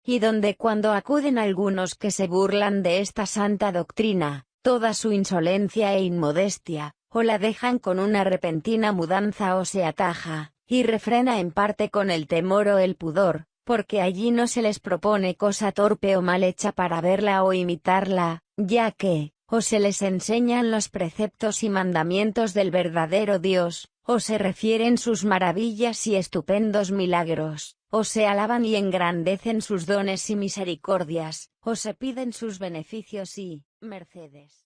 Y donde cuando acuden algunos que se burlan de esta santa doctrina, toda su insolencia e inmodestia, o la dejan con una repentina mudanza o se ataja, y refrena en parte con el temor o el pudor, porque allí no se les propone cosa torpe o mal hecha para verla o imitarla, ya que, o se les enseñan los preceptos y mandamientos del verdadero Dios, o se refieren sus maravillas y estupendos milagros, o se alaban y engrandecen sus dones y misericordias, o se piden sus beneficios y mercedes.